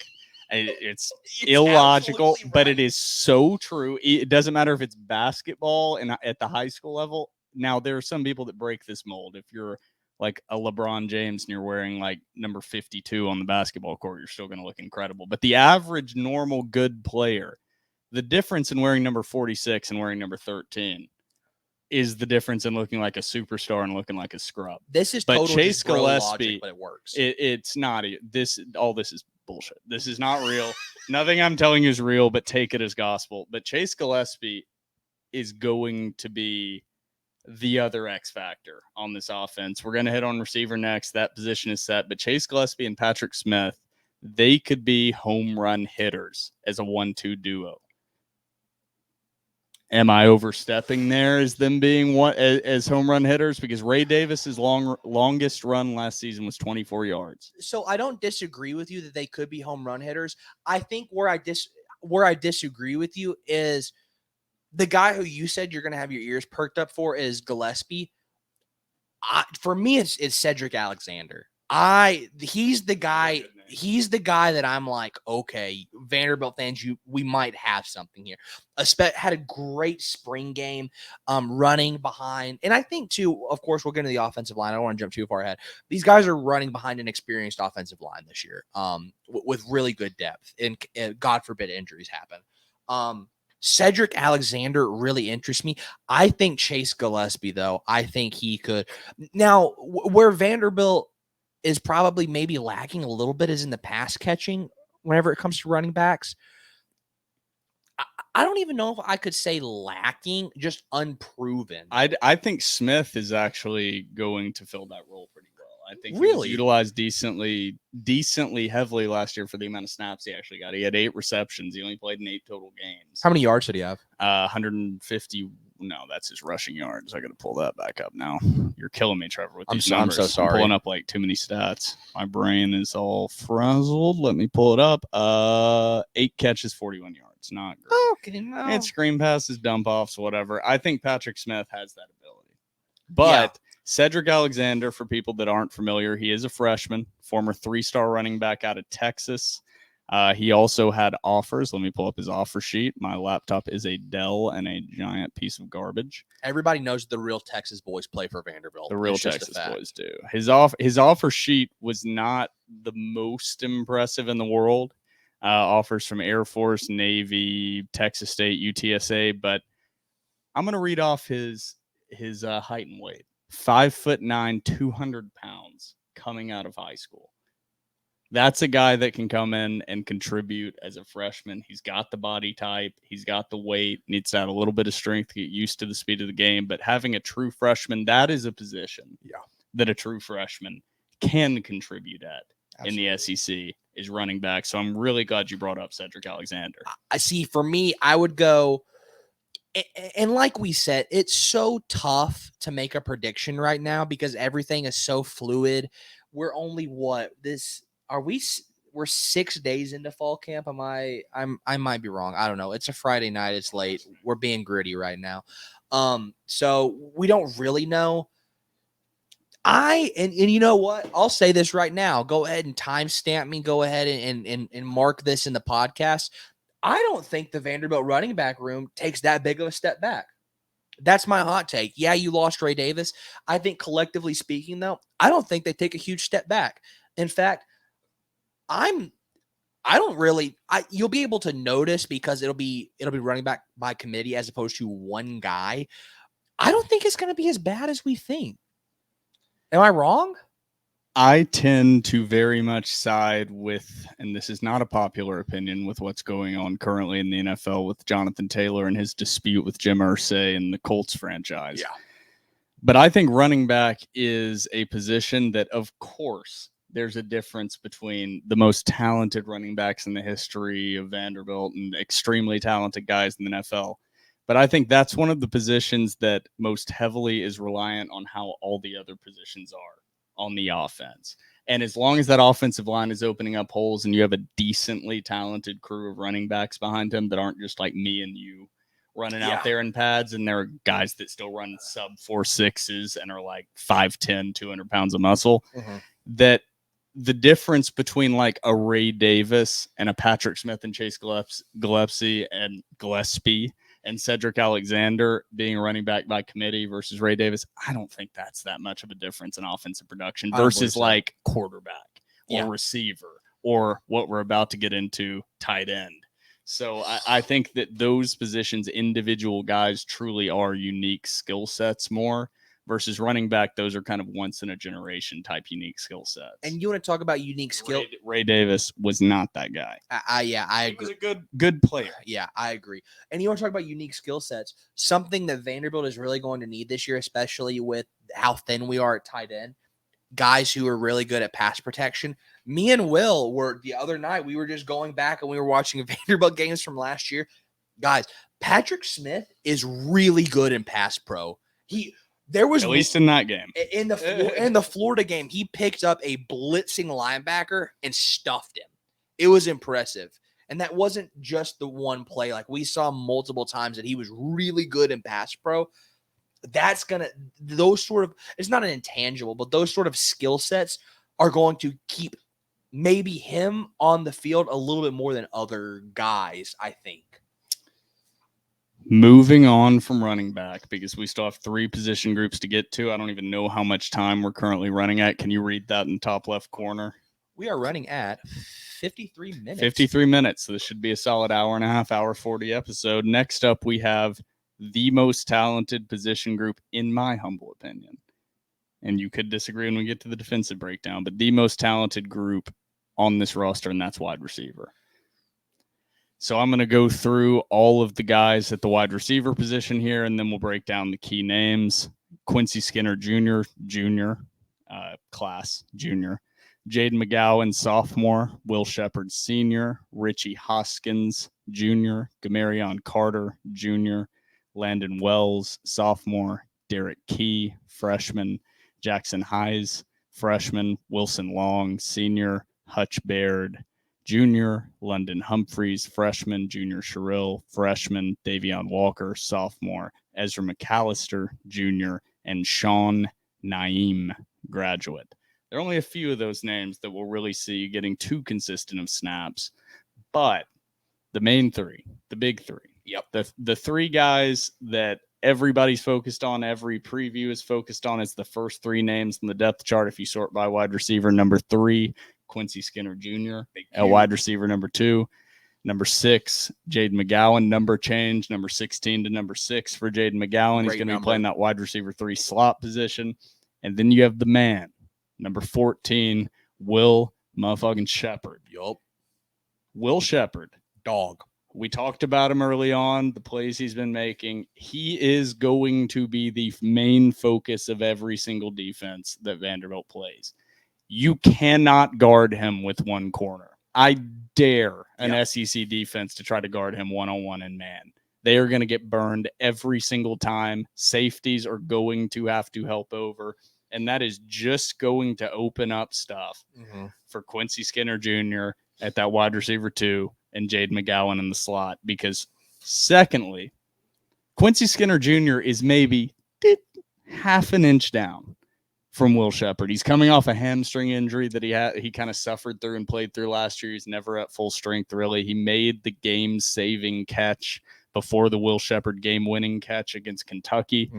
It's illogical, right, but it is so true. It doesn't matter if it's basketball and at the high school level. Now, there are some people that break this mold. If you're like a LeBron James and you're wearing like number 52 on the basketball court, you're still going to look incredible. But the average, normal, good player, the difference in wearing number 46 and wearing number 13 is the difference in looking like a superstar and looking like a scrub. This is but total Chase Gillespie, logic, but it works. It's not this. All this is bullshit. This is not real. Nothing I'm telling you is real, but take it as gospel. But Chase Gillespie is going to be the other X factor on this offense. We're going to hit on receiver next. That position is set. But Chase Gillespie and Patrick Smith, they could be home run hitters as a 1-2 duo. Am I overstepping there as them being as home run hitters? Because Ray Davis's longest run last season was 24 yards. So I don't disagree with you that they could be home run hitters. I think where I disagree with you is the guy who you said you're going to have your ears perked up for is Gillespie. For me, it's Cedric Alexander. He's the guy. He's the guy that I'm like, okay, Vanderbilt fans, we might have something here. Had a great spring game, running behind, and I think too. Of course, we'll get into the offensive line. I don't want to jump too far ahead. These guys are running behind an experienced offensive line this year, with really good depth, and God forbid injuries happen. Cedric Alexander really interests me. I think Chase Gillespie, though, I think he could. Now, where Vanderbilt is probably maybe lacking a little bit is in the pass catching whenever it comes to running backs. I don't even know if I could say lacking, just unproven. I think Smith is actually going to fill that role pretty well. I think he really was utilized decently heavily last year for the amount of snaps he actually got. He had 8 receptions. He only played in 8 total games. How many yards did he have? 150. No, that's his rushing yards. I got to pull that back up now. You're killing me, Trevor, with these numbers. I'm so sorry. I'm pulling up like too many stats. My brain is all frazzled. Let me pull it up. 8 catches, 41 yards. Not great. Okay, no. It's screen passes, dump offs, whatever. I think Patrick Smith has that ability. But Cedric Alexander, for people that aren't familiar, he is a freshman, former 3-star running back out of Texas. He also had offers. Let me pull up his offer sheet. My laptop is a Dell and a giant piece of garbage. Everybody knows the real Texas boys play for Vanderbilt. The real Texas boys do. His offer sheet was not the most impressive in the world. Offers from Air Force, Navy, Texas State, UTSA. But I'm going to read off his height and weight. 5'9", 200 pounds coming out of high school. That's a guy that can come in and contribute as a freshman. He's got the body type. He's got the weight. Needs to have a little bit of strength to get used to the speed of the game. But having a true freshman, that is a position that a true freshman can contribute at in the SEC is running back. So I'm really glad you brought up Cedric Alexander. I see. For me, I would go, and like we said, it's so tough to make a prediction right now because everything is so fluid. We're only we're 6 days into fall camp. I might be wrong. I don't know. It's a Friday night. It's late. We're being gritty right now. So we don't really know. And you know what? I'll say this right now. Go ahead and timestamp me. Go ahead and mark this in the podcast. I don't think the Vanderbilt running back room takes that big of a step back. That's my hot take. Yeah, you lost Ray Davis. I think collectively speaking, though, I don't think they take a huge step back. In fact, you'll be able to notice because it'll be running back by committee as opposed to one guy. I don't think it's going to be as bad as we think. Am I wrong? I tend to very much side with, and this is not a popular opinion, with what's going on currently in the NFL with Jonathan Taylor and his dispute with Jim Irsay and the Colts franchise. Yeah. But I think running back is a position that, of course, there's a difference between the most talented running backs in the history of Vanderbilt and extremely talented guys in the NFL. But I think that's one of the positions that most heavily is reliant on how all the other positions are on the offense. And as long as that offensive line is opening up holes and you have a decently talented crew of running backs behind him that aren't just like me and you running out there in pads, and there are guys that still run sub 4.6s and are like 5'10", 200 pounds of muscle, that the difference between like a Ray Davis and a Patrick Smith and Chase Gillespie and Cedric Alexander being a running back by committee versus Ray Davis, I don't think that's that much of a difference in offensive production versus like quarterback or receiver or what we're about to get into, tight end. So I think that those positions, individual guys truly are unique skill sets more versus running back. Those are kind of once in a generation type unique skill sets. And you want to talk about unique skill? Ray Davis was not that guy. I agree. He was a good player. Yeah, I agree. And you want to talk about unique skill sets? Something that Vanderbilt is really going to need this year, especially with how thin we are at tight end. Guys who are really good at pass protection. Me and Will were the other night. We were just going back and we were watching Vanderbilt games from last year. Guys, Patrick Smith is really good in pass pro. There was at least in that game. In the Florida game, he picked up a blitzing linebacker and stuffed him. It was impressive. And that wasn't just the one play. Like we saw multiple times that he was really good in pass pro. It's not an intangible, but those sort of skill sets are going to keep maybe him on the field a little bit more than other guys, I think. Moving on from running back, because we still have 3 position groups to get to. I don't even know how much time we're currently running at. Can you read that in the top left corner? We are running at 53 minutes. 53 minutes. So this should be a solid hour and a half, hour 40 episode. Next up, we have the most talented position group, in my humble opinion. And you could disagree when we get to the defensive breakdown, but the most talented group on this roster, and that's wide receiver. So I'm going to go through all of the guys at the wide receiver position here, and then we'll break down the key names. Quincy Skinner Jr., class, junior. Jaden McGowan, sophomore. Will Shepard, senior. Richie Hoskins, junior. Gamarion Carter, junior. Landon Wells, sophomore. Derek Key, freshman. Jackson Hayes, freshman. Wilson Long, senior. Hutch Baird, junior. London Humphreys, freshman. Junior Sherrill, freshman. Davion Walker, sophomore. Ezra McAllister, junior. And Sean Naeem, graduate. There are only a few of those names that we'll really see getting too consistent of snaps. But the main 3, the big 3. Yep. The 3 guys that everybody's focused on, every preview is focused on, is the first 3 names on the depth chart if you sort by wide receiver. Number 3, Quincy Skinner Jr. At wide receiver number 2. Number 6, Jaden McGowan. Number change, number 16 to number 6 for Jaden McGowan. He's Great going to be number. playing that wide receiver 3 slot position. And then you have the man, number 14, Will motherfucking Shepherd. Yup. Will Shepherd. Dog. We talked about him early on, the plays he's been making. He is going to be the main focus of every single defense that Vanderbilt plays. You cannot guard him with one corner. I dare an SEC defense to try to guard him one-on-one in man. They are going to get burned every single time. Safeties are going to have to help over, and that is just going to open up stuff for Quincy Skinner Jr. at that wide receiver 2 and Jade McGowan in the slot. Because secondly, Quincy Skinner Jr. is maybe half an inch down from Will Shepherd. He's coming off a hamstring injury that he kind of suffered through and played through last year. He's never at full strength, really. He made the game-saving catch before the Will Shepherd game-winning catch against Kentucky.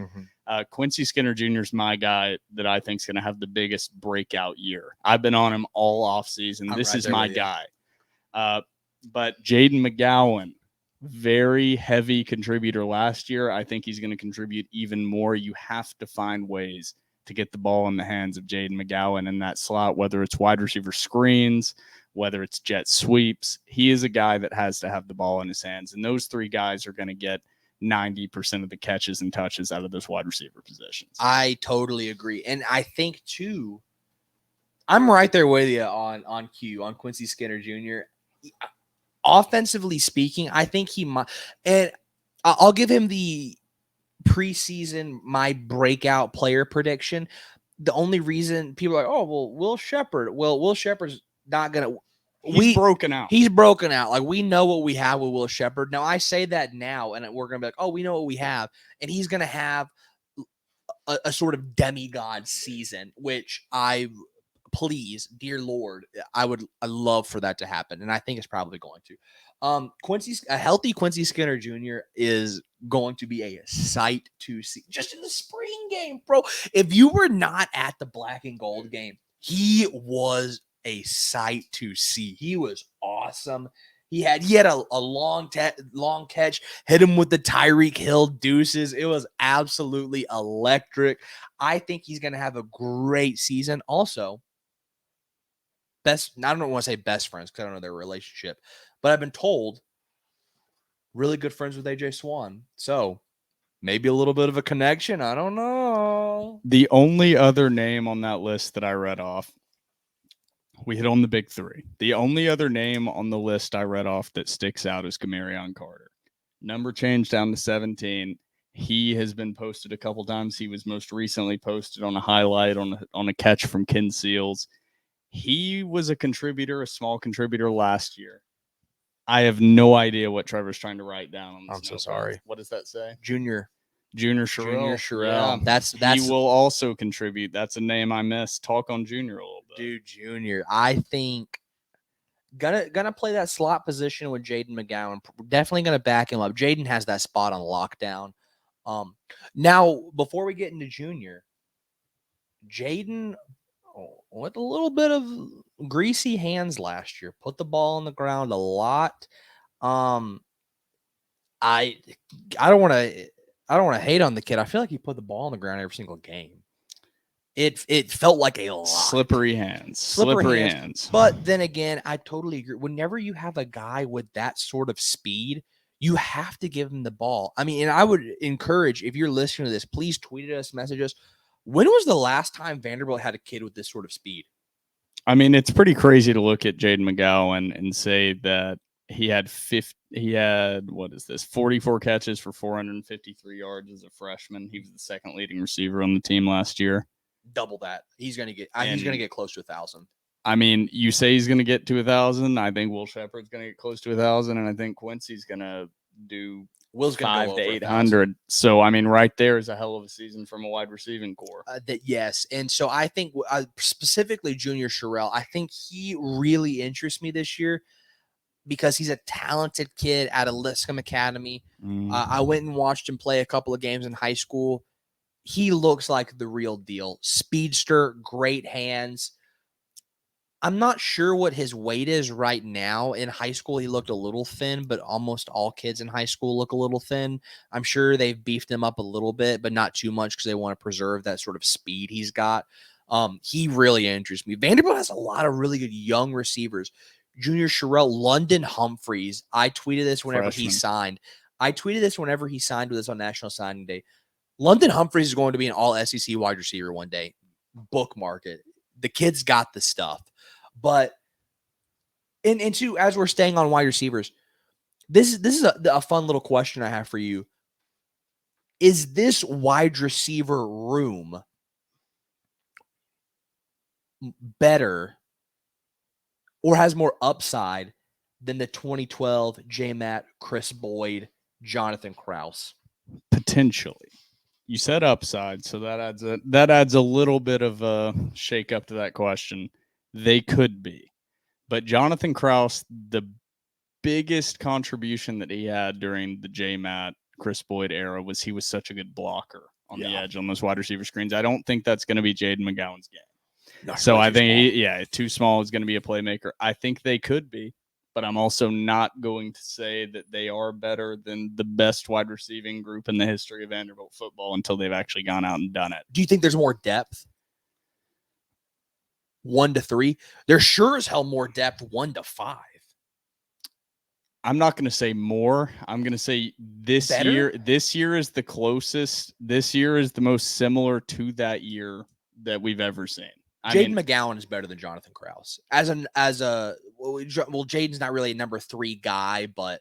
Quincy Skinner Jr. is my guy that I think is going to have the biggest breakout year. I've been on him all offseason. This is my guy. But Jaden McGowan, very heavy contributor last year. I think he's going to contribute even more. You have to find ways to get the ball in the hands of Jaden McGowan in that slot, whether it's wide receiver screens, whether it's jet sweeps. He is a guy that has to have the ball in his hands, and those 3 guys are going to get 90% of the catches and touches out of those wide receiver positions. I totally agree. And I think, too, I'm right there with you on Quincy Skinner Jr. Offensively speaking, I think he might – and I'll give him the preseason my breakout player prediction. The only reason people are like, oh, well, Will Shepherd. Well, Will Shepherd's not going to – He's broken out. He's broken out. Like, we know what we have with Will Shepherd. Now, I say that now, and we're going to be like, oh, we know what we have. And he's going to have a sort of demigod season, which please, dear Lord, I love for that to happen. And I think it's probably going to. A healthy Quincy Skinner Jr. is going to be a sight to see just in the spring game, bro. If you were not at the black and gold game, he was a sight to see. He was awesome. He had a long catch, hit him with the Tyreek Hill deuces. It was absolutely electric. I think he's going to have a great season. Also, I don't want to say best friends because I don't know their relationship, but I've been told really good friends with AJ Swann. So maybe a little bit of a connection. I don't know. The only other name on that list that I read off, we hit on the big 3. The only other name on the list I read off that sticks out is Kamarion Carter. Number changed down to 17. He has been posted a couple times. He was most recently posted on a highlight on a catch from Ken Seals. He was a small contributor last year. I have no idea what Trevor's trying to write down on this. I'm so sorry. What does that say? Junior Sherrill. Yeah, that's he will also contribute. That's a name I missed. Talk on Junior a little bit. Dude, Junior. I think gonna play that slot position with Jaden McGowan. Definitely gonna back him up. Jaden has that spot on lockdown. Now before we get into Junior, Jaden with a little bit of greasy hands last year. Put the ball on the ground a lot. I don't want to hate on the kid. I feel like he put the ball on the ground every single game. It felt like a lot. Slippery hands. But then again, I totally agree. Whenever you have a guy with that sort of speed, you have to give him the ball. I mean, and I would encourage, if you're listening to this, please tweet at us, message us. When was the last time Vanderbilt had a kid with this sort of speed? I mean, it's pretty crazy to look at Jaden McGowan and say that he had 44 catches for 453 yards as a freshman. He was the second leading receiver on the team last year. Double that. He's going to get close to 1,000. I mean, you say he's going to get to 1,000. I think Will Shepherd's going to get close to 1,000, and I think Quincy's going to do Will's going 5 to 800. So, I mean, right there is a hell of a season from a wide receiving core. Yes. And so I think specifically Junior Sherrill, I think he really interests me this year because he's a talented kid out of Lipscomb Academy. I went and watched him play a couple of games in high school. He looks like the real deal. Speedster, great hands. I'm not sure what his weight is right now. In high school, he looked a little thin, but almost all kids in high school look a little thin. I'm sure they've beefed him up a little bit, but not too much because they want to preserve that sort of speed he's got. He really interests me. Vanderbilt has a lot of really good young receivers. Junior Sherrill, London Humphreys. I tweeted this whenever he signed. With us on National Signing Day. London Humphreys is going to be an all SEC wide receiver one day. Bookmark it. The kid's got the stuff. But and two, as we're staying on wide receivers, this is a fun little question I have for you. Is this wide receiver room better or has more upside than the 2012 J-Matt, Chris Boyd, Jonathan Krause? Potentially. You said upside, so that adds a little bit of a shake up to that question. They could be. But Jonathan Krause, the biggest contribution that he had during the J-Matt, Chris Boyd era was he was such a good blocker on the edge on those wide receiver screens. I don't think that's going to be Jaden McGowan's game. So I think, too small is going to be a playmaker. I think they could be, but I'm also not going to say that they are better than the best wide receiving group in the history of Vanderbilt football until they've actually gone out and done it. Do you think there's more depth? 1 to 3. There's sure as hell more depth 1 to 5. I'm not going to say more. I'm going to say this year is the closest. This year is the most similar to that year that we've ever seen. Jaden McGowan is better than Jonathan Krause. Jaden's not really a number 3 guy, but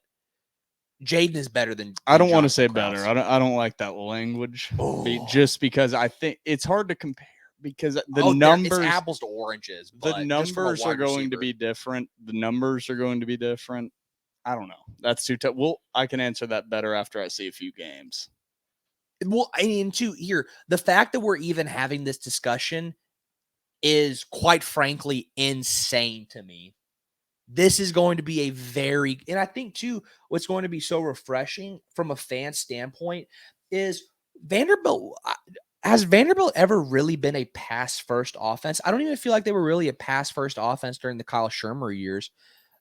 Jaden is better than I don't want to Jonathan say Krause. better. I don't like that language. Just because I think it's hard to compare. Because the numbers, it's apples to oranges. The numbers are going to be different. I don't know. That's too tough. Well, I can answer that better after I see a few games. Well, I mean, too, here, the fact that we're even having this discussion is quite frankly insane to me. This is going to be and I think too, what's going to be so refreshing from a fan standpoint is Vanderbilt. Has Vanderbilt ever really been a pass-first offense? I don't even feel like they were really a pass-first offense during the Kyle Shermer years.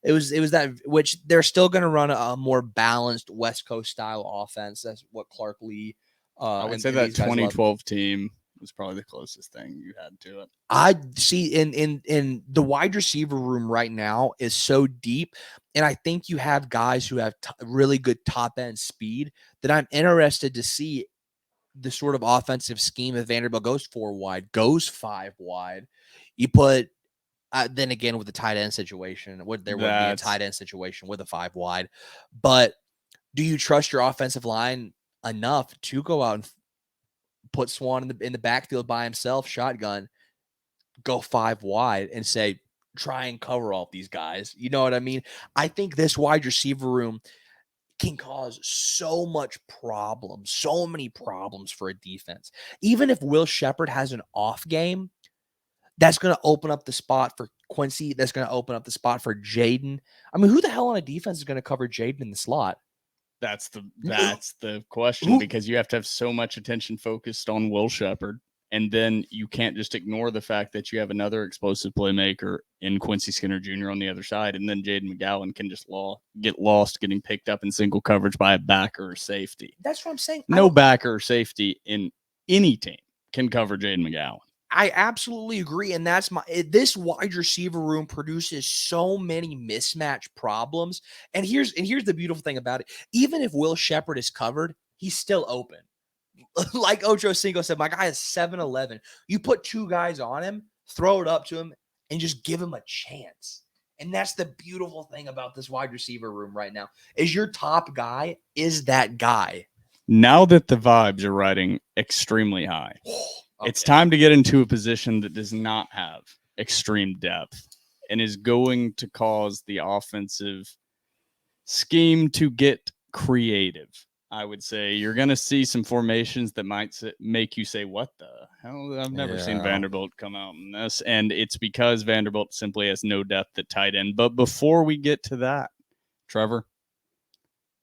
It was that, which they're still going to run a more balanced West Coast style offense. That's what Clark Lea. I would say that 2012 team was probably the closest thing you had to it. I see in the wide receiver room right now is so deep, and I think you have guys who have really good top end speed that I'm interested to see. The sort of offensive scheme if Vanderbilt goes 4 wide, goes 5 wide. You put then again with the tight end situation, would be a tight end situation with a 5 wide. But do you trust your offensive line enough to go out and put Swann in the backfield by himself, shotgun, go 5 wide, and say try and cover all these guys? You know what I mean? I think this wide receiver room can cause so many problems for a defense. Even if Will Sheppard has an off game, that's going to open up the spot for Quincy. That's going to open up the spot for Jaden. I mean, who the hell on a defense is going to cover Jaden in the slot? That's the question, because you have to have so much attention focused on Will Sheppard. And then you can't just ignore the fact that you have another explosive playmaker in Quincy Skinner Jr. on the other side. And then Jaden McGowan can just get lost getting picked up in single coverage by a backer or safety. That's what I'm saying. No backer or safety in any team can cover Jaden McGowan. I absolutely agree. And this wide receiver room produces so many mismatch problems. And here's the beautiful thing about it. Even if Will Sheppard is covered, he's still open. Like Ocho Cinco said, my guy is 7'11". You put 2 guys on him, throw it up to him, and just give him a chance. And that's the beautiful thing about this wide receiver room right now, is your top guy is that guy. Now that the vibes are riding extremely high, It's time to get into a position that does not have extreme depth and is going to cause the offensive scheme to get creative. I would say you're going to see some formations that might make you say, what the hell? I've never seen Vanderbilt come out in this. And it's because Vanderbilt simply has no depth at tight end. But before we get to that, Trevor,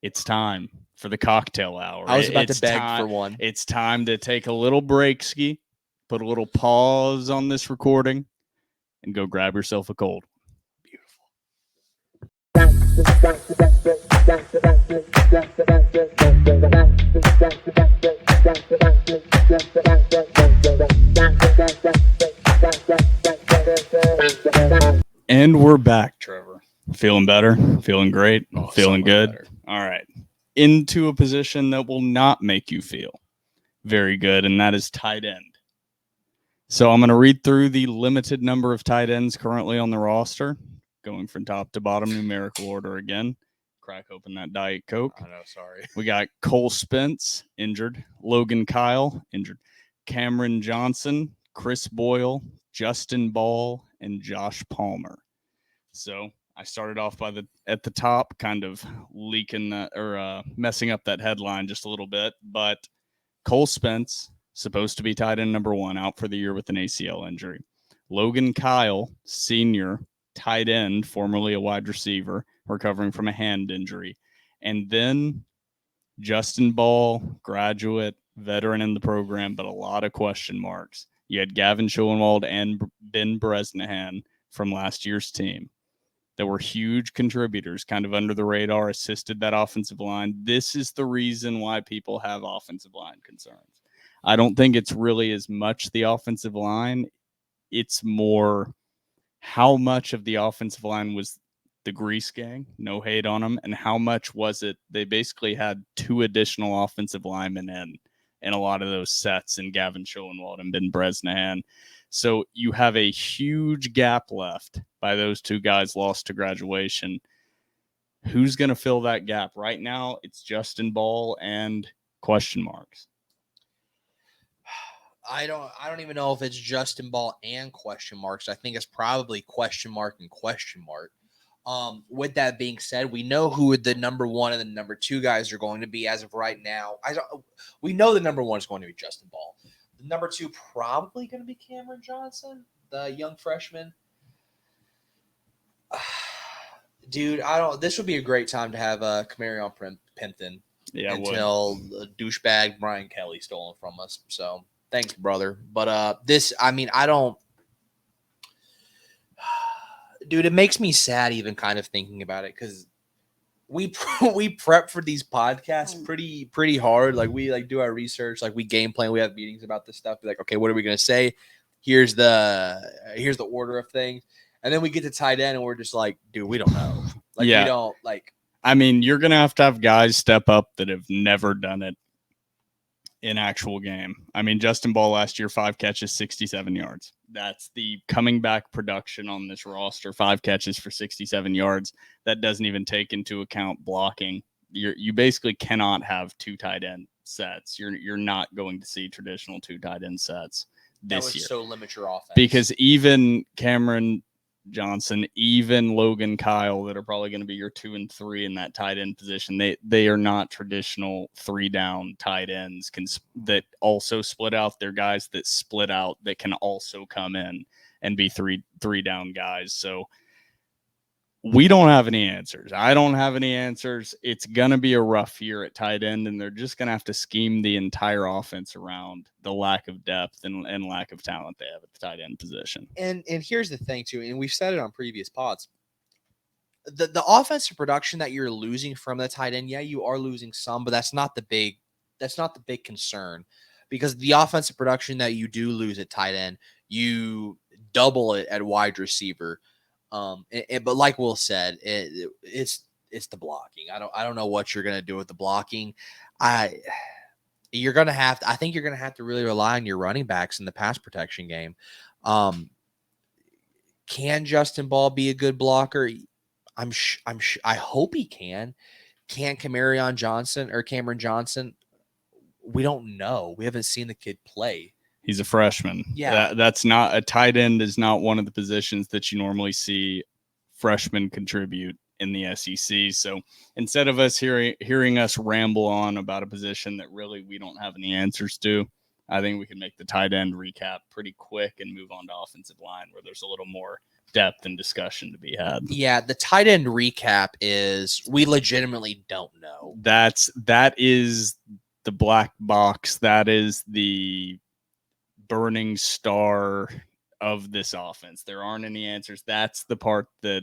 it's time for the cocktail hour. I was about to beg for one. It's time to take a little break ski, put a little pause on this recording, and go grab yourself a cold. Beautiful. And we're back, Trevor. Feeling better? Feeling great? Oh, Feeling so much good? better. All right. Into a position that will not make you feel very good, and that is tight end. So I'm going to read through the limited number of tight ends currently on the roster, going from top to bottom, numerical order again. Crack open that Diet Coke. I know, sorry. We got Cole Spence, injured. Logan Kyle, injured. Cameron Johnson, Chris Boyle, Justin Ball, and Josh Palmer. So I started off at the top, kind of leaking that or messing up that headline just a little bit. But Cole Spence, supposed to be tight end number 1, out for the year with an ACL injury. Logan Kyle, senior, tight end, formerly a wide receiver, recovering from a hand injury. And then Justin Ball, graduate, veteran in the program, but a lot of question marks. You had Gavin Schoenwald and Ben Bresnahan from last year's team that were huge contributors, kind of under the radar, assisted that offensive line. This is the reason why people have offensive line concerns. I don't think it's really as much the offensive line. It's more how much of the offensive line was the grease gang, no hate on them, and how much was it they basically had 2 additional offensive linemen in a lot of those sets in Gavin Schoenwald and Ben Bresnahan. So you have a huge gap left by those 2 guys lost to graduation. Who's going to fill that gap? Right now, it's Justin Ball and question marks. I don't even know if it's Justin Ball and question marks. I think it's probably question mark and question mark. With that being said, we know who the number 1 and the number 2 guys are going to be as of right now. We know the number 1 is going to be Justin Ball. The number 2 probably going to be Cameron Johnson, the young freshman. Dude, this would be a great time to have Camarion Pimpton until douchebag Brian Kelly stole him from us. So thanks, brother. But dude, it makes me sad even kind of thinking about it because we prep for these podcasts pretty hard. Like we do our research, like we game plan. We have meetings about this stuff. Be like, okay, what are we gonna say? Here's the order of things, and then we get to tight end, and we're just like, dude, we don't know. Like, we don't like. I mean, you're gonna have to have guys step up that have never done it in actual game. I mean, Justin Ball last year, 5 catches, 67 yards. That's the coming back production on this roster. 5 catches for 67 yards. That doesn't even take into account blocking. You basically cannot have 2 tight end sets. You're not going to see traditional 2 tight end sets this year. So limit your offense. Because even Cameron Johnson, even Logan Kyle, that are probably going to be your 2 and 3 in that tight end position, they are not traditional 3-down tight ends that also split out. They're guys that split out that can also come in and be three down guys. So we don't have any answers. I don't have any answers. It's going to be a rough year at tight end, and they're just going to have to scheme the entire offense around the lack of depth and lack of talent they have at the tight end position. And here's the thing, too, and we've said it on previous pods. The offensive production that you're losing from the tight end, yeah, you are losing some, but that's not the big concern, because the offensive production that you do lose at tight end, you double it at wide receiver. But like Will said, it's the blocking. I don't know what you're gonna do with the blocking. I think you're gonna have to really rely on your running backs in the pass protection game. Can Justin Ball be a good blocker? I hope he can. Can Cameron Johnson? We don't know. We haven't seen the kid play. He's a freshman. Yeah. That's not a tight end is not one of the positions that you normally see freshmen contribute in the SEC. So instead of us hearing us ramble on about a position that really we don't have any answers to, I think we can make the tight end recap pretty quick and move on to offensive line, where there's a little more depth and discussion to be had. Yeah, the tight end recap is we legitimately don't know. That is the black box. That is the burning star of this offense. There aren't any answers. That's the part that,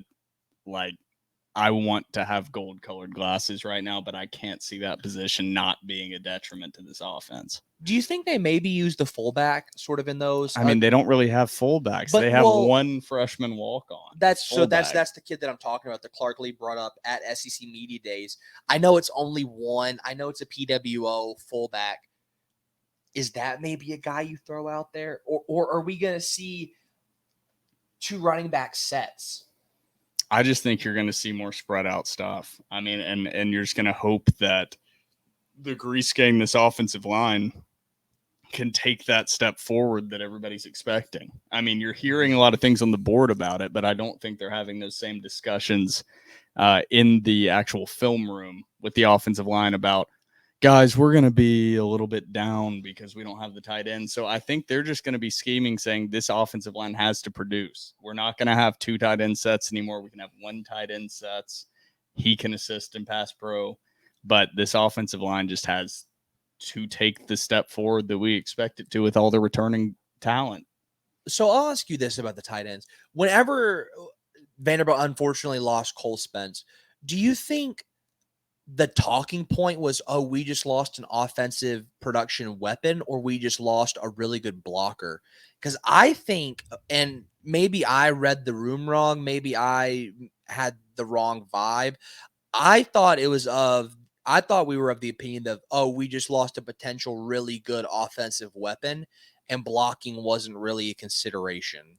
like, I want to have gold-colored glasses right now, but I can't see that position not being a detriment to this offense. Do you think they maybe use the fullback sort of in those? I mean, they don't really have fullbacks. but, They have well, one freshman walk-on. That's fullback. the kid that I'm talking about. That Clark Lea brought up at SEC Media Days. I know it's only one. I know it's a PWO fullback. Is that maybe a guy you throw out there, or are we going to see two running back sets? I just think you're going to see more spread out stuff. I mean, and you're just going to hope that the grease gang, this offensive line, can take that step forward that everybody's expecting. I mean, you're hearing a lot of things on the board about it, but I don't think they're having those same discussions in the actual film room with the offensive line about, guys, we're going to be a little bit down because we don't have the tight end. So I think they're just going to be scheming, saying this offensive line has to produce. We're not going to have two tight end sets anymore. We can have one tight end sets. He can assist in pass pro, but this offensive line just has to take the step forward that we expect it to with all the returning talent. So I'll ask you this about the tight ends. Whenever Vanderbilt unfortunately lost Cole Spence, do you think the talking point was, oh, we just lost an offensive production weapon, or we just lost a really good blocker? Because I think, and maybe I read the room wrong, maybe I had the wrong vibe. I thought we were of the opinion that, oh, we just lost a potential really good offensive weapon and blocking wasn't really a consideration.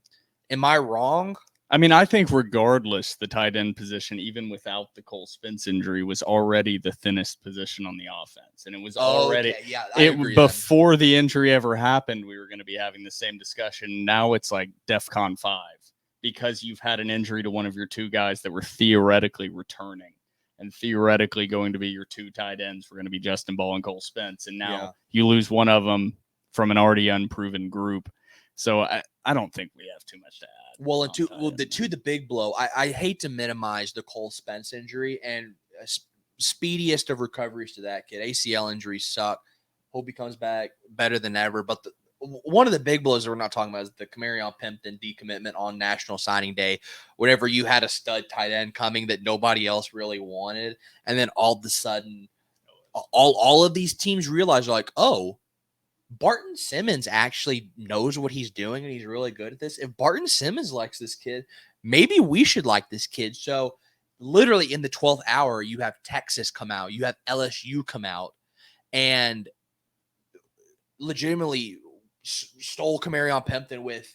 Am I wrong? I mean, I think regardless, the tight end position, even without the Cole Spence injury, was already the thinnest position on the offense. And it was already, okay. Yeah, I agree then. before the injury ever happened, we were going to be having the same discussion. Now it's like DEFCON 5 because you've had an injury to one of your two guys that were theoretically returning and theoretically going to be your two tight ends. We're going to be Justin Ball and Cole Spence. And now you lose one of them from an already unproven group. So I don't think we have too much to add. Well, the big blow. I hate to minimize the Cole Spence injury and speediest of recoveries to that kid. ACL injuries suck. Hope he comes back better than ever. But one of the big blows that we're not talking about is the Camarion Pimpton decommitment on National Signing Day. Whenever you had a stud tight end coming that nobody else really wanted, and then all of a sudden, all of these teams realize, like, oh, Barton Simmons actually knows what he's doing and he's really good at this. If Barton Simmons likes this kid, maybe we should like this kid. So literally in the 12th hour, you have Texas come out, you have LSU come out and legitimately stole Camarion Pimpton with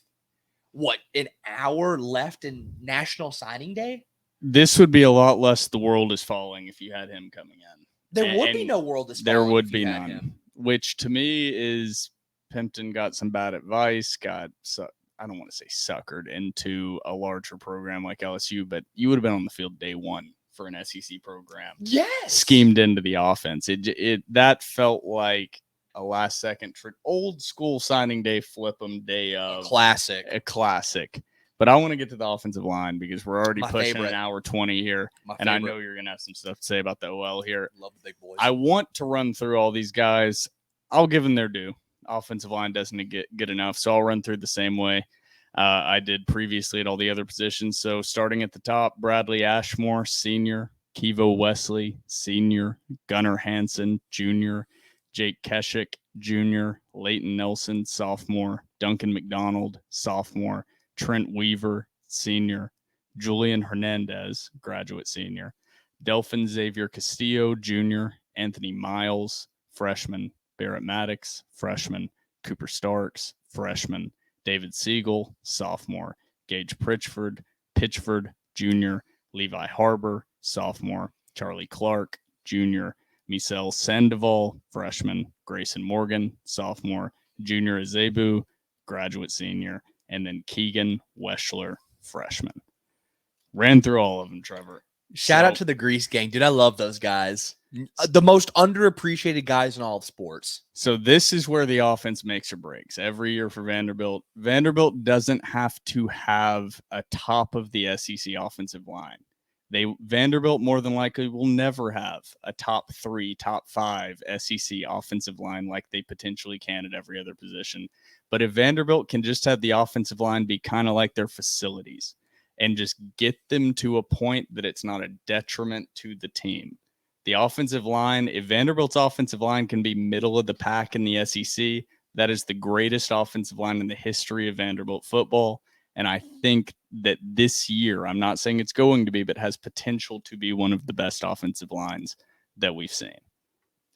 an hour left in National Signing Day. This would be a lot less the world is falling if you had him coming in. There would be no world is falling. There would be none. Which to me is Pimpton got some bad advice, I don't want to say suckered into a larger program like LSU, but you would have been on the field day one for an SEC program. Yes. Schemed into the offense. That felt like a last second old school signing day flip 'em day of a classic. But I want to get to the offensive line because we're already pushing favorite. an hour 20 here. And I know you're going to have some stuff to say about the OL here. Love the big boys. I want to run through all these guys. I'll give them their due. Offensive line doesn't get good enough, so I'll run through the same way I did previously at all the other positions. So starting at the top, Bradley Ashmore, senior, Kevo Wesley, senior, Gunnar Hansen, junior, Jake Keshick, junior, Leighton Nelson, sophomore, Duncan McDonald, sophomore, Trent Weaver, senior, Julian Hernandez, graduate senior, Delphin Xavier Castillo, junior, Anthony Miles, freshman, Barrett Maddox, freshman, Cooper Starks, freshman, David Siegel, sophomore, Gage Pitchford, junior, Levi Harbor, sophomore, Charlie Clark, junior, Michel Sandoval, freshman, Grayson Morgan, sophomore, Junior Azebu, graduate senior, and then Keegan Weschler, freshman. Ran through all of them, Trevor. Shout out to the Grease Gang. Dude, I love those guys. The most underappreciated guys in all of sports. So this is where the offense makes or breaks every year for Vanderbilt. Vanderbilt doesn't have to have a top of the SEC offensive line. Vanderbilt more than likely will never have a top 3, top 5 SEC offensive line like they potentially can at every other position. But if Vanderbilt can just have the offensive line be kind of like their facilities and just get them to a point that it's not a detriment to the team. The offensive line, if Vanderbilt's offensive line can be middle of the pack in the SEC, that is the greatest offensive line in the history of Vanderbilt football. And I think that this year, I'm not saying it's going to be, but has potential to be one of the best offensive lines that we've seen.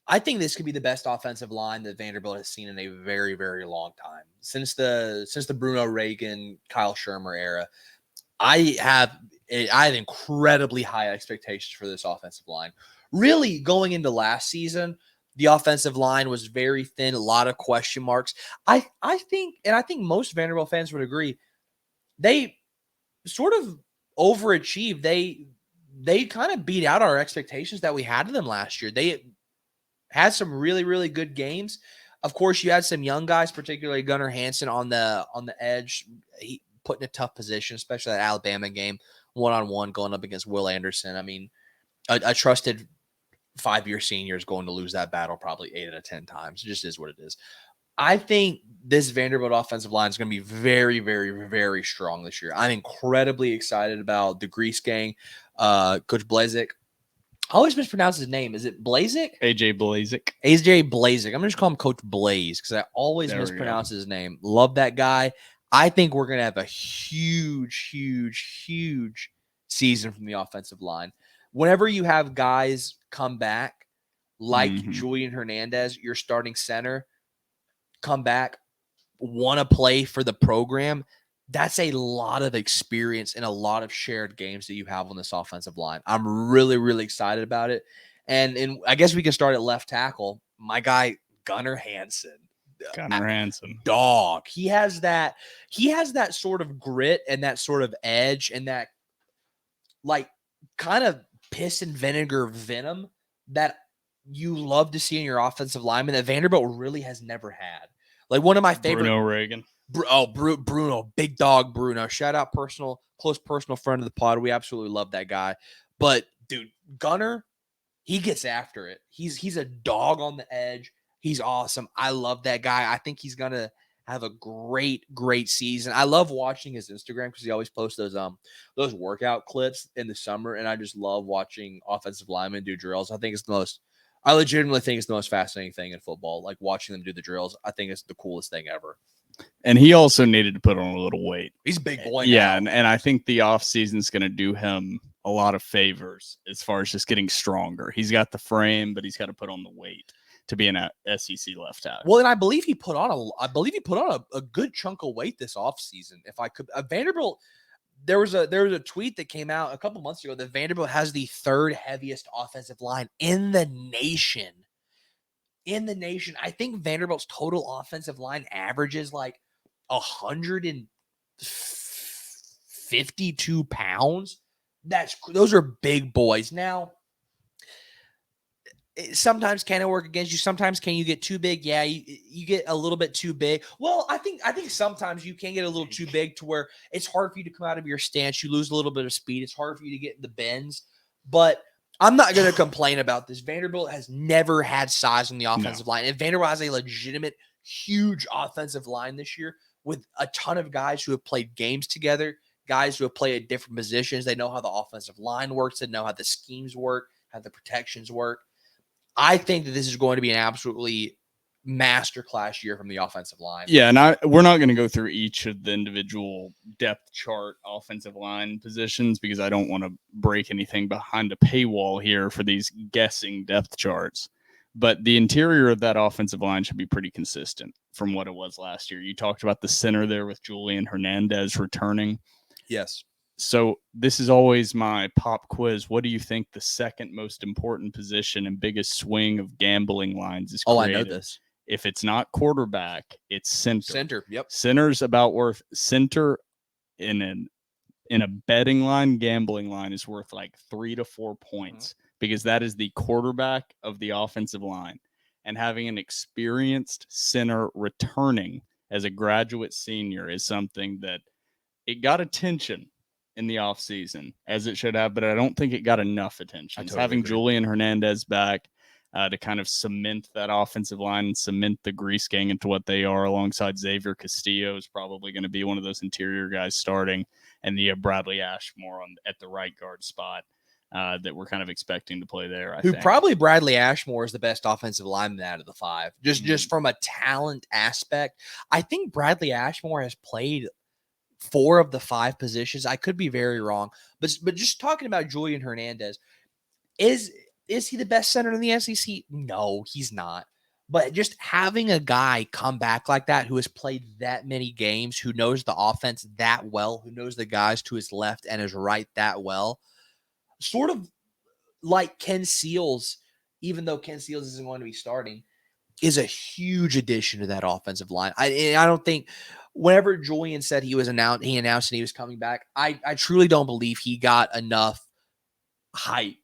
I think this could be the best offensive line that Vanderbilt has seen in a very, very long time. Since the Bruno Reagan, Kyle Shermer era, I have incredibly high expectations for this offensive line. Really, going into last season, the offensive line was very thin, a lot of question marks. I think most Vanderbilt fans would agree, they sort of overachieved. They kind of beat out our expectations that we had of them last year. They had some really, really good games. Of course, you had some young guys, particularly Gunnar Hansen on the edge. He put in a tough position, especially that Alabama game, one-on-one going up against Will Anderson. I mean, a trusted 5-year senior is going to lose that battle probably 8 out of 10 times. It just is what it is. I think this Vanderbilt offensive line is going to be very, very, very strong this year. I'm incredibly excited about the Grease Gang, Coach Blazik. I always mispronounce his name. Is it Blazik? AJ Blazik. AJ Blazik. I'm going to just call him Coach Blaze because I always mispronounce his name. Love that guy. I think we're going to have a huge, huge, huge season from the offensive line. Whenever you have guys come back like Julian Hernandez, your starting center, come back, want to play for the program, that's a lot of experience and a lot of shared games that you have on this offensive line. I'm really, really excited about it. And I guess we can start at left tackle. My guy, Gunnar Hansen. Gunnar Hansen. Dog. He has that sort of grit and that sort of edge and that like kind of piss and vinegar venom that you love to see in your offensive lineman that Vanderbilt really has never had. Like one of my favorite. Bruno Reagan. Bruno, big dog Bruno. Shout out close personal friend of the pod. We absolutely love that guy. But dude, Gunnar, he gets after it. He's a dog on the edge. He's awesome. I love that guy. I think he's gonna have a great, great season. I love watching his Instagram because he always posts those workout clips in the summer, and I just love watching offensive linemen do drills. I legitimately think it's the most fascinating thing in football, like watching them do the drills. I think it's the coolest thing ever. And he also needed to put on a little weight. He's a big boy. Yeah, and I think the offseason is going to do him a lot of favors as far as just getting stronger. He's got the frame, but he's got to put on the weight to be an SEC left tackle. Well, and I believe he put on a good chunk of weight this offseason. If I could, Vanderbilt, there was a tweet that came out a couple months ago that Vanderbilt has the 3rd heaviest offensive line in the nation. I think Vanderbilt's total offensive line averages like 152 pounds. Those are big boys. Now, sometimes can it work against you? Sometimes can you get too big? Yeah, you get a little bit too big. Well, I think sometimes you can get a little too big to where it's hard for you to come out of your stance. You lose a little bit of speed. It's hard for you to get in the bends. But I'm not going to complain about this. Vanderbilt has never had size on the offensive line. And Vanderbilt has a legitimate, huge offensive line this year with a ton of guys who have played games together, guys who have played at different positions. They know how the offensive line works. They know how the schemes work, how the protections work. I think that this is going to be an absolutely masterclass year from the offensive line. Yeah, and we're not going to go through each of the individual depth chart offensive line positions because I don't want to break anything behind a paywall here for these guessing depth charts. But the interior of that offensive line should be pretty consistent from what it was last year. You talked about the center there with Julian Hernandez returning. Yes. So this is always my pop quiz. What do you think the second most important position and biggest swing of gambling lines is created? I know this. If it's not quarterback, it's center. Center, yep. Center's about worth center in a betting line, gambling line is worth like 3 to 4 points because that is the quarterback of the offensive line. And having an experienced center returning as a graduate senior is something that it got attention in the offseason, as it should have, but I don't think it got enough attention. totally Having agree. Julian Hernandez back to kind of cement that offensive line and cement the Grease Gang into what they are, alongside Xavier Castillo is probably going to be one of those interior guys starting, and the Bradley Ashmore at the right guard spot that we're kind of expecting to play there. I think. Probably Bradley Ashmore is the best offensive lineman out of the 5, just from a talent aspect. I think Bradley Ashmore has played 4 of the 5 positions. I could be very wrong, but just talking about Julian Hernandez, is he the best center in the SEC? No, he's not. But just having a guy come back like that, who has played that many games, who knows the offense that well, who knows the guys to his left and his right that well, sort of like Ken Seals, even though Ken Seals isn't going to be starting, is a huge addition to that offensive line. I don't think whenever Julian said he announced and he was coming back, I truly don't believe he got enough hype.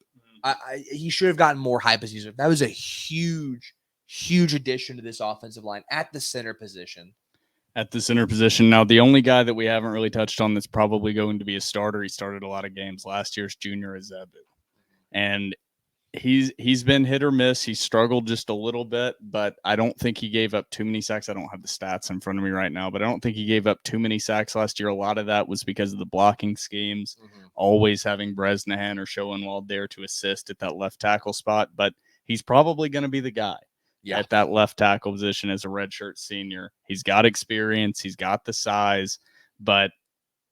He should have gotten more hype as user. That was a huge addition to this offensive line at the center position. At the center position. Now, the only guy that we haven't really touched on that's probably going to be a starter, he started a lot of games last year's Junior Azebu. And he's been hit or miss. He struggled just a little bit, but I don't think he gave up too many sacks. I don't have the stats in front of me right now, but I don't think he gave up too many sacks last year. A lot of that was because of the blocking schemes, always having Bresnahan or Schoenwald there to assist at that left tackle spot. But he's probably going to be the guy at that left tackle position as a redshirt senior. He's got experience. He's got the size, but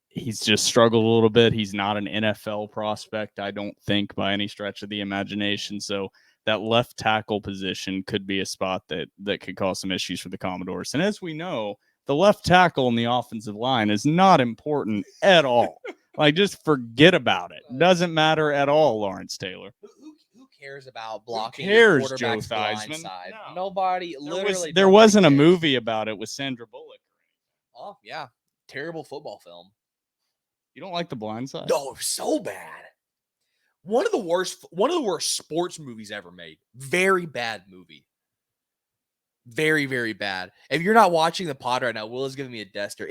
he's just struggled a little bit. He's not an NFL prospect, I don't think, by any stretch of the imagination. So that left tackle position could be a spot that could cause some issues for the Commodores. And as we know, the left tackle in the offensive line is not important at all. Like, just forget about it. Doesn't matter at all, Lawrence Taylor. Who cares about blocking? Who cares, your Joe quarterback's blind Theismann? side? No. Nobody. There wasn't a movie about it with Sandra Bullock. Oh yeah, terrible football film. You don't like The Blind Side? No, so bad. One of the worst sports movies ever made. Very bad movie. Very, very bad. If you're not watching the pod right now, Will is giving me a duster.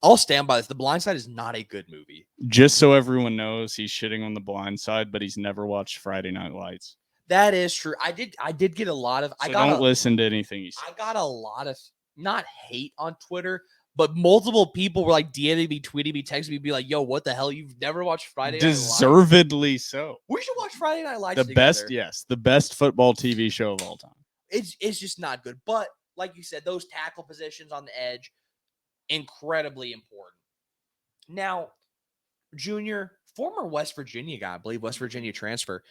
I'll stand by this. The Blind Side is not a good movie. Just so everyone knows, he's shitting on The Blind Side, but he's never watched Friday Night Lights. That is true. I did get a lot of. So don't listen to anything he says. I got a lot of not hate on Twitter, but multiple people were like DMing me, tweeting me, texting me, be like, "Yo, what the hell? You've never watched Friday Night Lights?" Deservedly so. We should watch Friday Night Lights. The best football TV show of all time. It's just not good. But like you said, those tackle positions on the edge, incredibly important. Now, Junior, former West Virginia guy, I believe West Virginia transfer.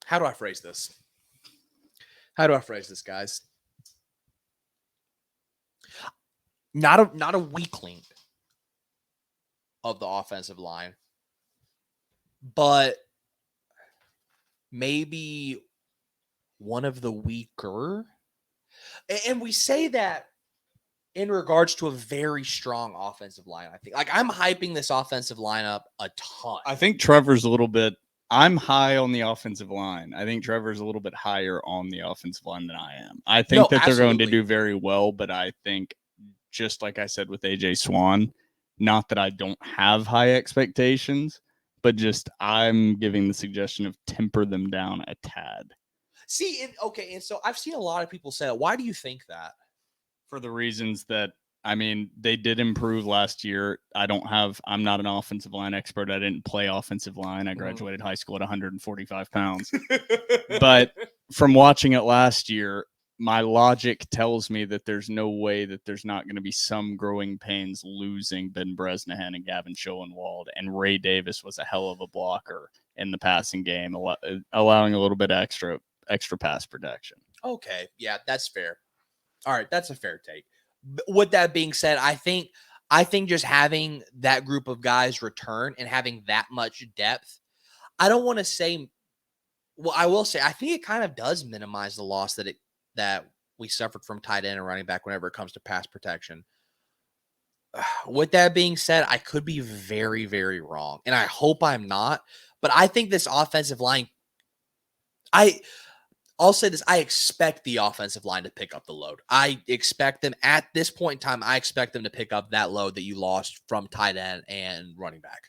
How do I phrase this? Guys? Not a weakling of the offensive line, but maybe one of the weaker. And we say that in regards to a very strong offensive line. I think, like, I'm hyping this offensive line up a ton. I think Trevor's a little bit. I'm high on the offensive line. I think Trevor's a little bit higher on the offensive line than I am. I think they're going to do very well, but I think, just like I said with AJ Swann, not that I don't have high expectations, but just I'm giving the suggestion of temper them down a tad. See, and so I've seen a lot of people say that. Why do you think that? For the reasons that, I mean, they did improve last year. I'm not an offensive line expert. I didn't play offensive line. I graduated high school at 145 pounds. But from watching it last year, my logic tells me that there's no way that there's not going to be some growing pains losing Ben Bresnahan and Gavin Schoenwald. And Ray Davis was a hell of a blocker in the passing game, allowing a little bit extra pass protection. Okay, yeah, that's fair. All right, that's a fair take. With that being said, I think just having that group of guys return and having that much depth, I don't want to say, well, I will say, I think it kind of does minimize the loss that we suffered from tight end and running back whenever it comes to pass protection. With that being said, I could be very, very wrong, and I hope I'm not, but I think this offensive line, I'll say this. I expect the offensive line to pick up the load. I expect them at this point in time. I expect them to pick up that load that you lost from tight end and running back.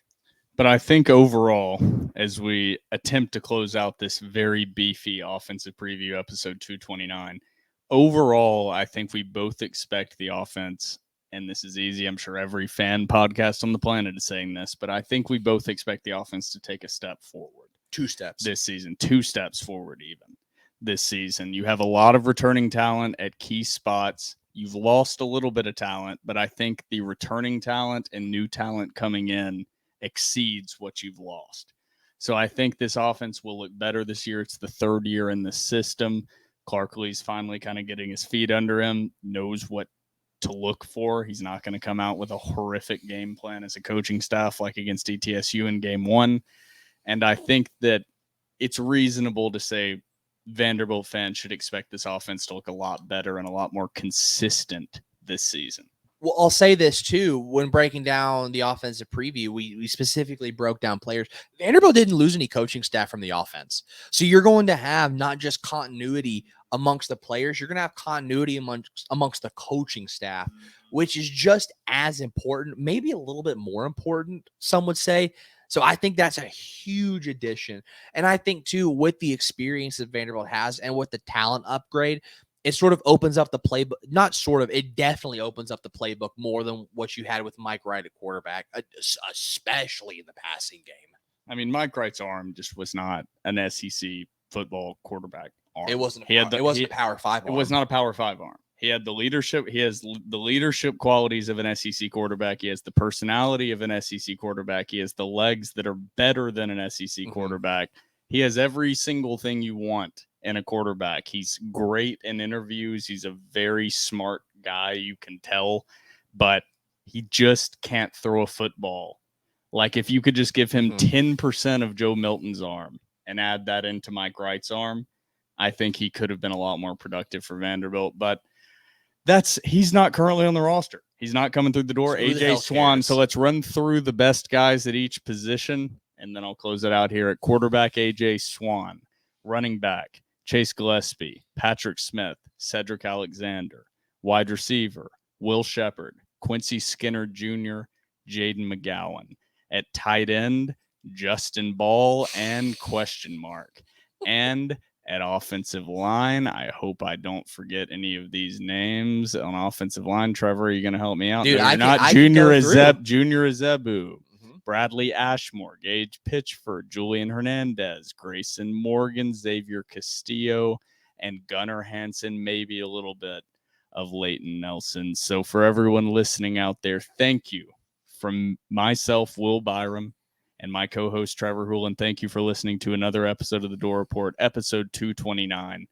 But I think overall, as we attempt to close out this very beefy offensive preview, episode 229, overall, I think we both expect the offense, and this is easy. I'm sure every fan podcast on the planet is saying this, but I think we both expect the offense to take a step forward. 2 steps. This season, 2 steps forward even this season. You have a lot of returning talent at key spots. You've lost a little bit of talent, but I think the returning talent and new talent coming in exceeds what you've lost. So I think this offense will look better this year. It's the 3rd year in the system. Clark Lea's finally kind of getting his feet under him, knows what to look for. He's not going to come out with a horrific game plan as a coaching staff like against ETSU in game 1. And I think that it's reasonable to say Vanderbilt fans should expect this offense to look a lot better and a lot more consistent this season. Well, I'll say this too. When breaking down the offensive preview, we specifically broke down players. Vanderbilt didn't lose any coaching staff from the offense. So you're going to have not just continuity amongst the players, you're going to have continuity amongst the coaching staff, which is just as important, maybe a little bit more important, some would say. So I think that's a huge addition. And I think too, with the experience that Vanderbilt has and with the talent upgrade, it sort of opens up the playbook. Not sort of, it definitely opens up the playbook more than what you had with Mike Wright at quarterback, especially in the passing game. I mean, Mike Wright's arm just was not an SEC football quarterback arm. It wasn't a Power 5 arm. It was not a Power 5 arm. He had the leadership. He has the leadership qualities of an SEC quarterback. He has the personality of an SEC quarterback. He has the legs that are better than an SEC quarterback. He has every single thing you want in a quarterback. He's great in interviews. He's a very smart guy, you can tell, but he just can't throw a football. Like if you could just give him 10% of Joe Milton's arm and add that into Mike Wright's arm, I think he could have been a lot more productive for Vanderbilt, but he's not currently on the roster. He's not coming through the door. AJ Swann. So let's run through the best guys at each position, and then I'll close it out here. At quarterback, AJ Swann. Running back, Chase Gillespie, Patrick Smith, Cedric Alexander. Wide receiver, Will Shepard, Quincy Skinner Jr., Jaden McGowan. At tight end, Justin Ball and ? And at offensive line, I hope I don't forget any of these names on offensive line. Trevor, are you going to help me out? Dude, Junior Azebu, Bradley Ashmore, Gage Pitchford, Julian Hernandez, Grayson Morgan, Xavier Castillo, and Gunnar Hansen, maybe a little bit of Leighton Nelson. So for everyone listening out there, thank you. From myself, Will Byrum, and my co-host, Trevor Hulan, thank you for listening to another episode of The Door Report, episode 229.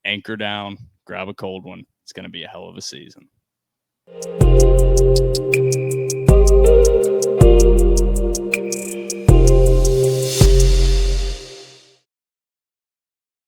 Anchor down, grab a cold one. It's going to be a hell of a season.